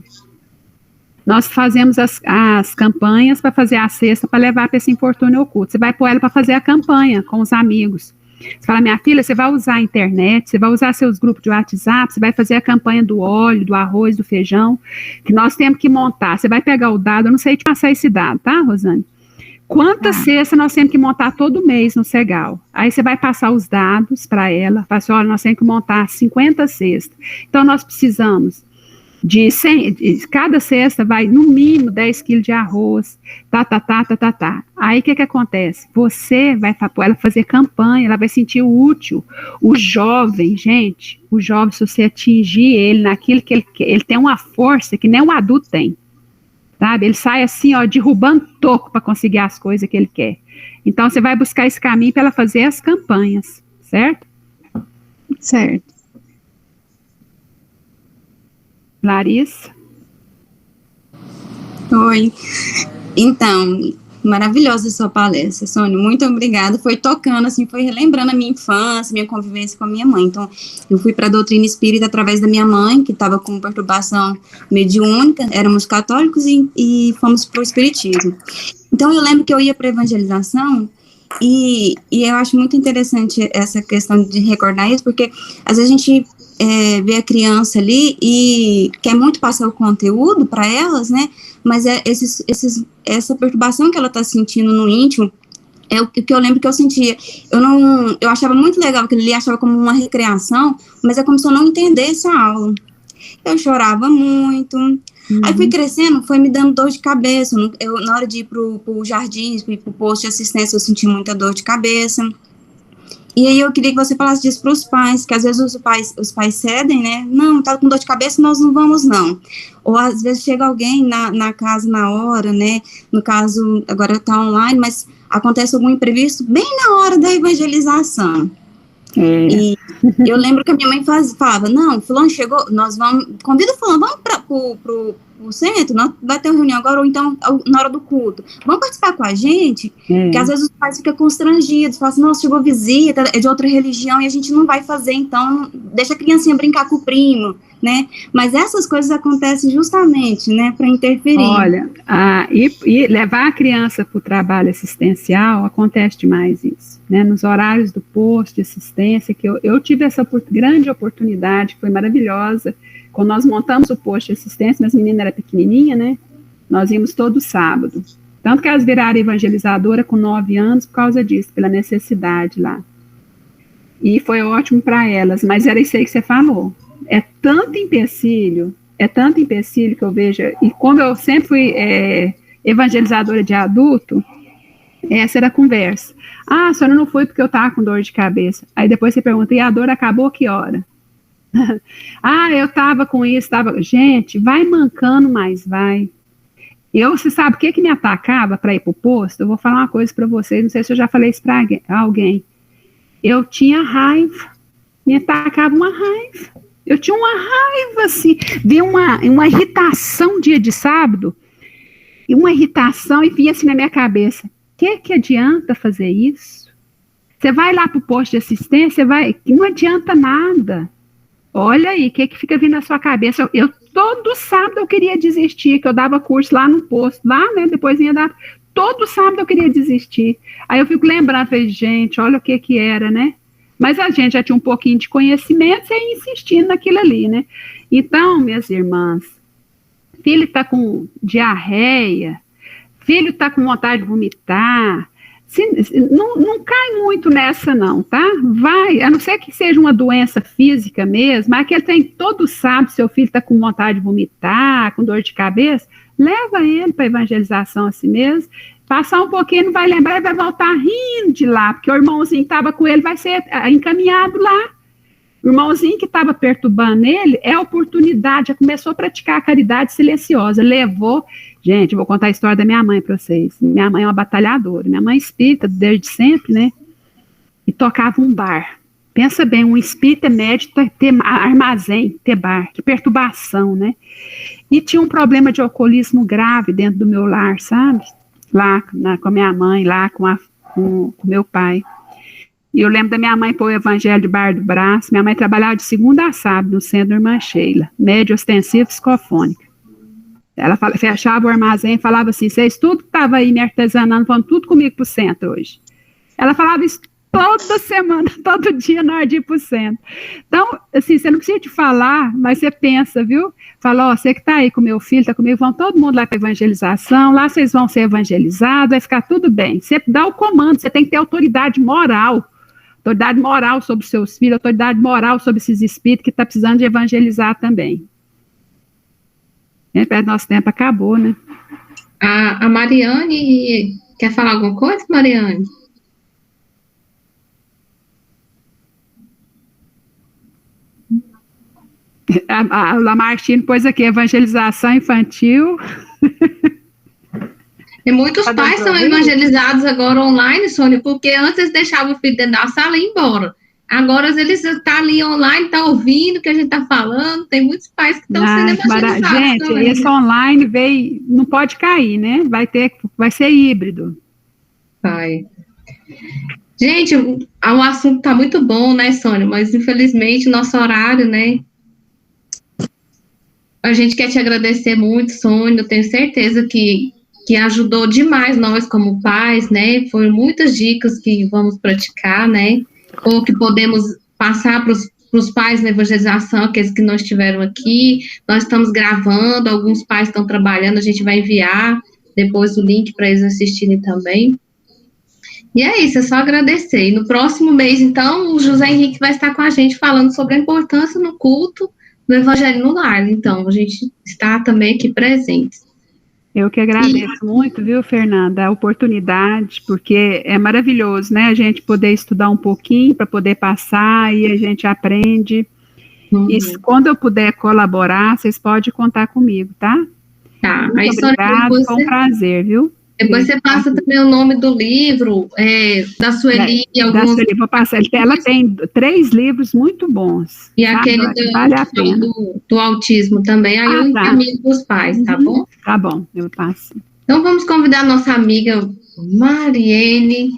Nós fazemos as campanhas para fazer a cesta, para levar para esse infortúnio oculto. Você vai pôr ela para fazer a campanha com os amigos. Você fala, minha filha, você vai usar a internet, você vai usar seus grupos de WhatsApp, você vai fazer a campanha do óleo, do arroz, do feijão, que nós temos que montar. Você vai pegar o dado, eu não sei te passar esse dado, tá, Rosane? Quantas cestas nós temos que montar todo mês no Cegal? Aí você vai passar os dados para ela, fala assim, olha, nós temos que montar 50 cestas. Então, nós precisamos de 100, cada cesta vai no mínimo 10 quilos de arroz, Aí o que acontece? Você vai pôr ela fazer campanha, ela vai sentir útil. O jovem, gente, se você atingir ele naquilo que ele tem uma força que nem um adulto tem. Sabe? Ele sai assim, ó, derrubando toco para conseguir as coisas que ele quer. Então, você vai buscar esse caminho para ela fazer as campanhas, certo? Certo. Larissa? Oi. Então, maravilhosa a sua palestra, Sônia, muito obrigada, foi tocando, assim, foi relembrando a minha infância, minha convivência com a minha mãe. Então, eu fui para a doutrina espírita através da minha mãe, que estava com perturbação mediúnica, éramos católicos e fomos para o espiritismo. Então, eu lembro que eu ia para a evangelização e eu acho muito interessante essa questão de recordar isso, porque às vezes a gente vê a criança ali e quer muito passar o conteúdo para elas, né? Mas essa perturbação que ela está sentindo no íntimo é o que eu lembro que eu sentia. Eu achava muito legal aquilo ali, achava como uma recreação, mas é como se eu não entendesse a aula. Eu chorava muito. Aí fui crescendo, foi me dando dor de cabeça. Na hora de ir para o jardim, para o posto de assistência, eu senti muita dor de cabeça. E aí eu queria que você falasse disso para os pais, que às vezes os pais cedem, né? Não, tá com dor de cabeça, nós não vamos, não. Ou às vezes chega alguém na casa na hora, né? No caso, agora tá online, mas acontece algum imprevisto bem na hora da evangelização. E eu lembro que a minha mãe falava, não, fulano chegou, nós vamos, convida o fulano, vamos para o centro, vai ter uma reunião agora, ou então na hora do culto, vamos participar com a gente, porque às vezes os pais ficam constrangidos, falam assim, nossa, chegou visita, é de outra religião, e a gente não vai fazer, então deixa a criancinha brincar com o primo, né, mas essas coisas acontecem justamente, né, para interferir. Olha, e levar a criança para o trabalho assistencial, acontece demais isso, né, nos horários do posto de assistência, que eu tive essa grande oportunidade, que foi maravilhosa, quando nós montamos o posto de assistência, mas as meninas eram pequenininhas, né, nós íamos todo sábado, tanto que elas viraram evangelizadora com 9 anos por causa disso, pela necessidade lá, e foi ótimo para elas, mas era isso aí que você falou, é tanto empecilho que eu vejo, e como eu sempre fui evangelizadora de adulto, essa era a conversa. Ah, a senhora não foi porque eu estava com dor de cabeça. Aí depois você pergunta, e a dor acabou que hora? Ah, eu estava com isso, Gente, vai mancando, mas vai. Você sabe o que me atacava para ir para o posto? Eu vou falar uma coisa para vocês, não sei se eu já falei isso para alguém. Eu tinha raiva, me atacava uma raiva. Eu tinha uma raiva, assim, vi uma irritação dia de sábado, e uma irritação, e vinha assim na minha cabeça, que adianta fazer isso? Você vai lá para o posto de assistência, não adianta nada. Olha aí, o que fica vindo na sua cabeça? Eu todo sábado eu queria desistir, que eu dava curso lá no posto, lá, né, depois ia dar, todo sábado eu queria desistir. Aí eu fico lembrando, falei, gente, olha o que era, né? Mas a gente já tinha um pouquinho de conhecimento, você ia insistindo naquilo ali, né? Então, minhas irmãs, filho está com diarreia, filho está com vontade de vomitar, não cai muito nessa não, tá? Vai, a não ser que seja uma doença física mesmo, mas aquele tem todo sábado, seu filho está com vontade de vomitar, com dor de cabeça, leva ele para evangelização assim mesmo, passar um pouquinho, não vai lembrar, e vai voltar rindo de lá, porque o irmãozinho que estava com ele vai ser encaminhado lá. O irmãozinho que estava perturbando ele, é a oportunidade, já começou a praticar a caridade silenciosa, levou. Gente, eu vou contar a história da minha mãe para vocês. Minha mãe é uma batalhadora, minha mãe é espírita desde sempre, né? E tocava um bar. Pensa bem, um espírita médio ter armazém, ter bar, que perturbação, né? E tinha um problema de alcoolismo grave dentro do meu lar, sabe? Lá com a minha mãe, lá com o meu pai. E eu lembro da minha mãe pôr o evangelho de bar do braço. Minha mãe trabalhava de segunda a sábado no centro da Irmã Sheila, média ostensiva psicofônica. Ela fechava o armazém e falava assim, vocês tudo que estava aí me artesanando, vão tudo comigo para o centro hoje. Ela falava isso toda semana, todo dia na hora de ir para o centro. Então, assim, você não precisa te falar, mas você pensa, viu? Fala, ó, você que está aí com meu filho, está comigo, vão todo mundo lá para evangelização, lá vocês vão ser evangelizados, vai ficar tudo bem. Você dá o comando, você tem que ter autoridade moral sobre os seus filhos, autoridade moral sobre esses espíritos que estão precisando de evangelizar também. Nosso tempo acabou, né? A Mariane, quer falar alguma coisa, Mariane? A Lamartine pôs aqui, evangelização infantil. E muitos pais são evangelizados agora online, Sônia, porque antes eles deixavam o filho dentro da sala e ir embora. Agora eles estão ali online, estão ouvindo o que a gente está falando. Tem muitos pais que estão sendo evangelizados. Gente, também. Esse online não pode cair, né? Vai ser híbrido. Vai. Gente, o assunto está muito bom, né, Sônia? Mas, infelizmente, o nosso horário, né? A gente quer te agradecer muito, Sônia. Eu tenho certeza que ajudou demais nós como pais, né? Foram muitas dicas que vamos praticar, né? Ou que podemos passar para os pais na evangelização, aqueles que não estiveram aqui. Nós estamos gravando, alguns pais estão trabalhando, a gente vai enviar depois o link para eles assistirem também. E é isso, é só agradecer. E no próximo mês, então, o José Henrique vai estar com a gente falando sobre a importância no culto do Evangelho no Lar. Então, a gente está também aqui presente. Eu que agradeço muito, viu, Fernanda, a oportunidade, porque é maravilhoso, né, a gente poder estudar um pouquinho para poder passar e a gente aprende. E quando eu puder colaborar, vocês podem contar comigo, tá? Tá. Muito obrigada, foi um prazer, viu? Depois você passa também o nome do livro, da Sueli. Da Sueli, vou passar. Ela tem 3 livros muito bons. E aquele do autismo também, aí eu encaminho para os pais, tá bom? Tá bom, eu passo. Então vamos convidar a nossa amiga Mariene.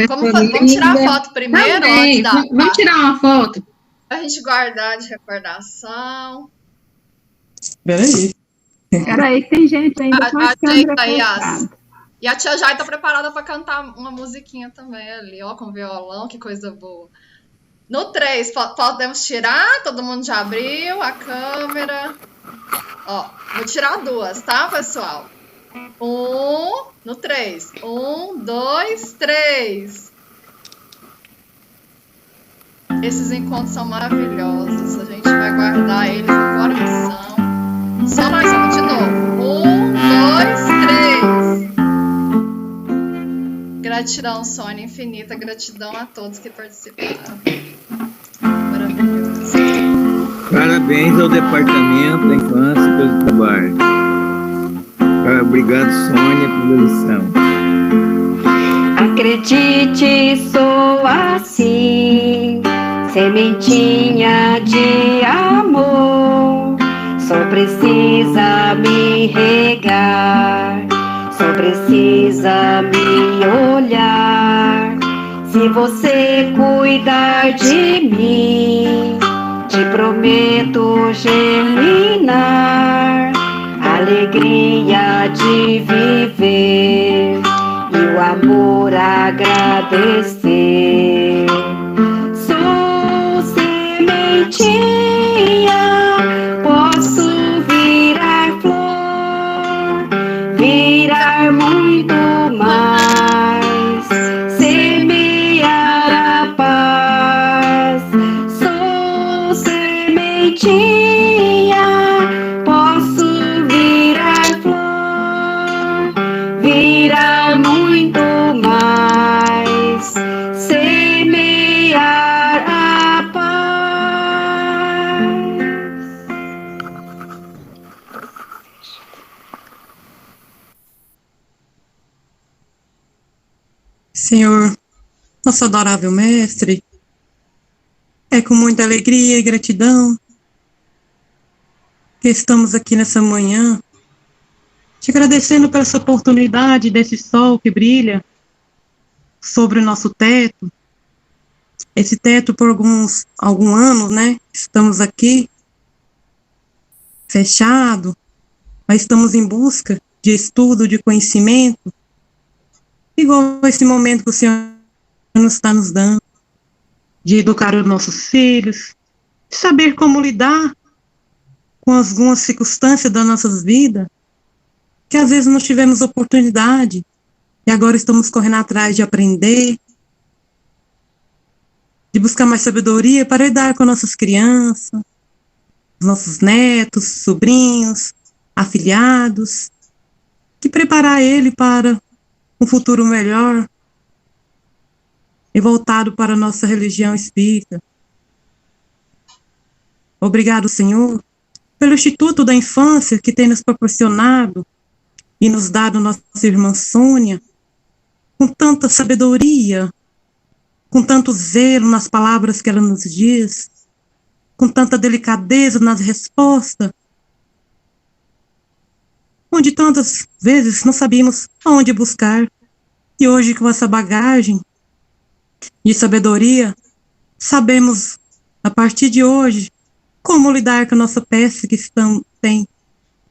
Vamos tirar a foto primeiro? Vamos tirar uma foto. Pra gente guardar de recordação. Peraí, que tem gente ainda com a câmera. E a tia Jai tá preparada para cantar uma musiquinha também ali, ó, com violão, que coisa boa. No 3, podemos tirar? Todo mundo já abriu a câmera. Ó, vou tirar 2, tá, pessoal? No 3. 1, 2, 3. Esses encontros são maravilhosos. A gente vai guardar eles no coração. Só nós vamos de novo. 1, 2, 3. Gratidão, Sônia, infinita gratidão a todos que participaram. Maravilhoso. Parabéns ao Departamento da Infância pelo trabalho. Obrigado, Sônia, pela lição. Acredite, sou assim, sementinha de amor. Só precisa me regar, só precisa me olhar. Se você cuidar de mim, te prometo germinar alegria de viver e o amor agradecer. Sou sementinha, posso virar flor, virar muito mais, semear a paz. Sou sementinha, posso virar flor, virar muito mais, semear a paz. Senhor, nosso adorável Mestre, é com muita alegria e gratidão que estamos aqui nessa manhã, te agradecendo por essa oportunidade desse sol que brilha sobre o nosso teto. Esse teto por alguns anos, né? Estamos aqui fechado, mas estamos em busca de estudo, de conhecimento, igual esse momento que o Senhor nos está nos dando. de educar os nossos filhos, de saber como lidar com algumas circunstâncias das nossas vidas, que às vezes não tivemos oportunidade, e agora estamos correndo atrás de aprender, de buscar mais sabedoria para lidar com nossas crianças, nossos netos, sobrinhos, afilhados, de preparar ele para um futuro melhor e voltado para a nossa religião espírita. Obrigado, Senhor, pelo Instituto da Infância que tem nos proporcionado e nos dado nossa irmã Sônia, com tanta sabedoria, com tanto zelo nas palavras que ela nos diz, com tanta delicadeza nas respostas, onde tantas vezes não sabíamos aonde buscar, e hoje com essa bagagem de sabedoria, sabemos, a partir de hoje, como lidar com a nossa peça que tem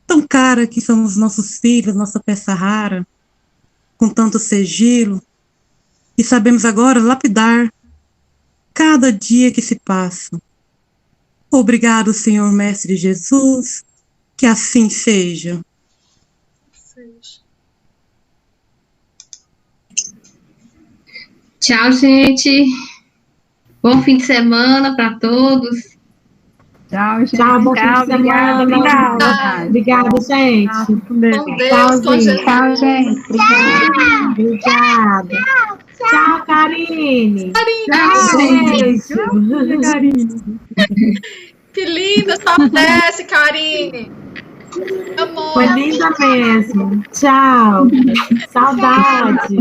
tão cara, que são os nossos filhos, nossa peça rara, com tanto sigilo, e sabemos agora lapidar cada dia que se passa. Obrigado, Senhor Mestre Jesus, que assim seja. Tchau, gente. Bom fim de semana para todos. Tchau, gente. Tchau, bom fim de semana. Obrigada, gente. Com Deus, Tchauzinho. Tchau, gente. Obrigada. Tchau, Karine. Tchau, Karine. Que linda sua peça, Karine. Amor. Foi linda mesmo. Tchau. Saudade.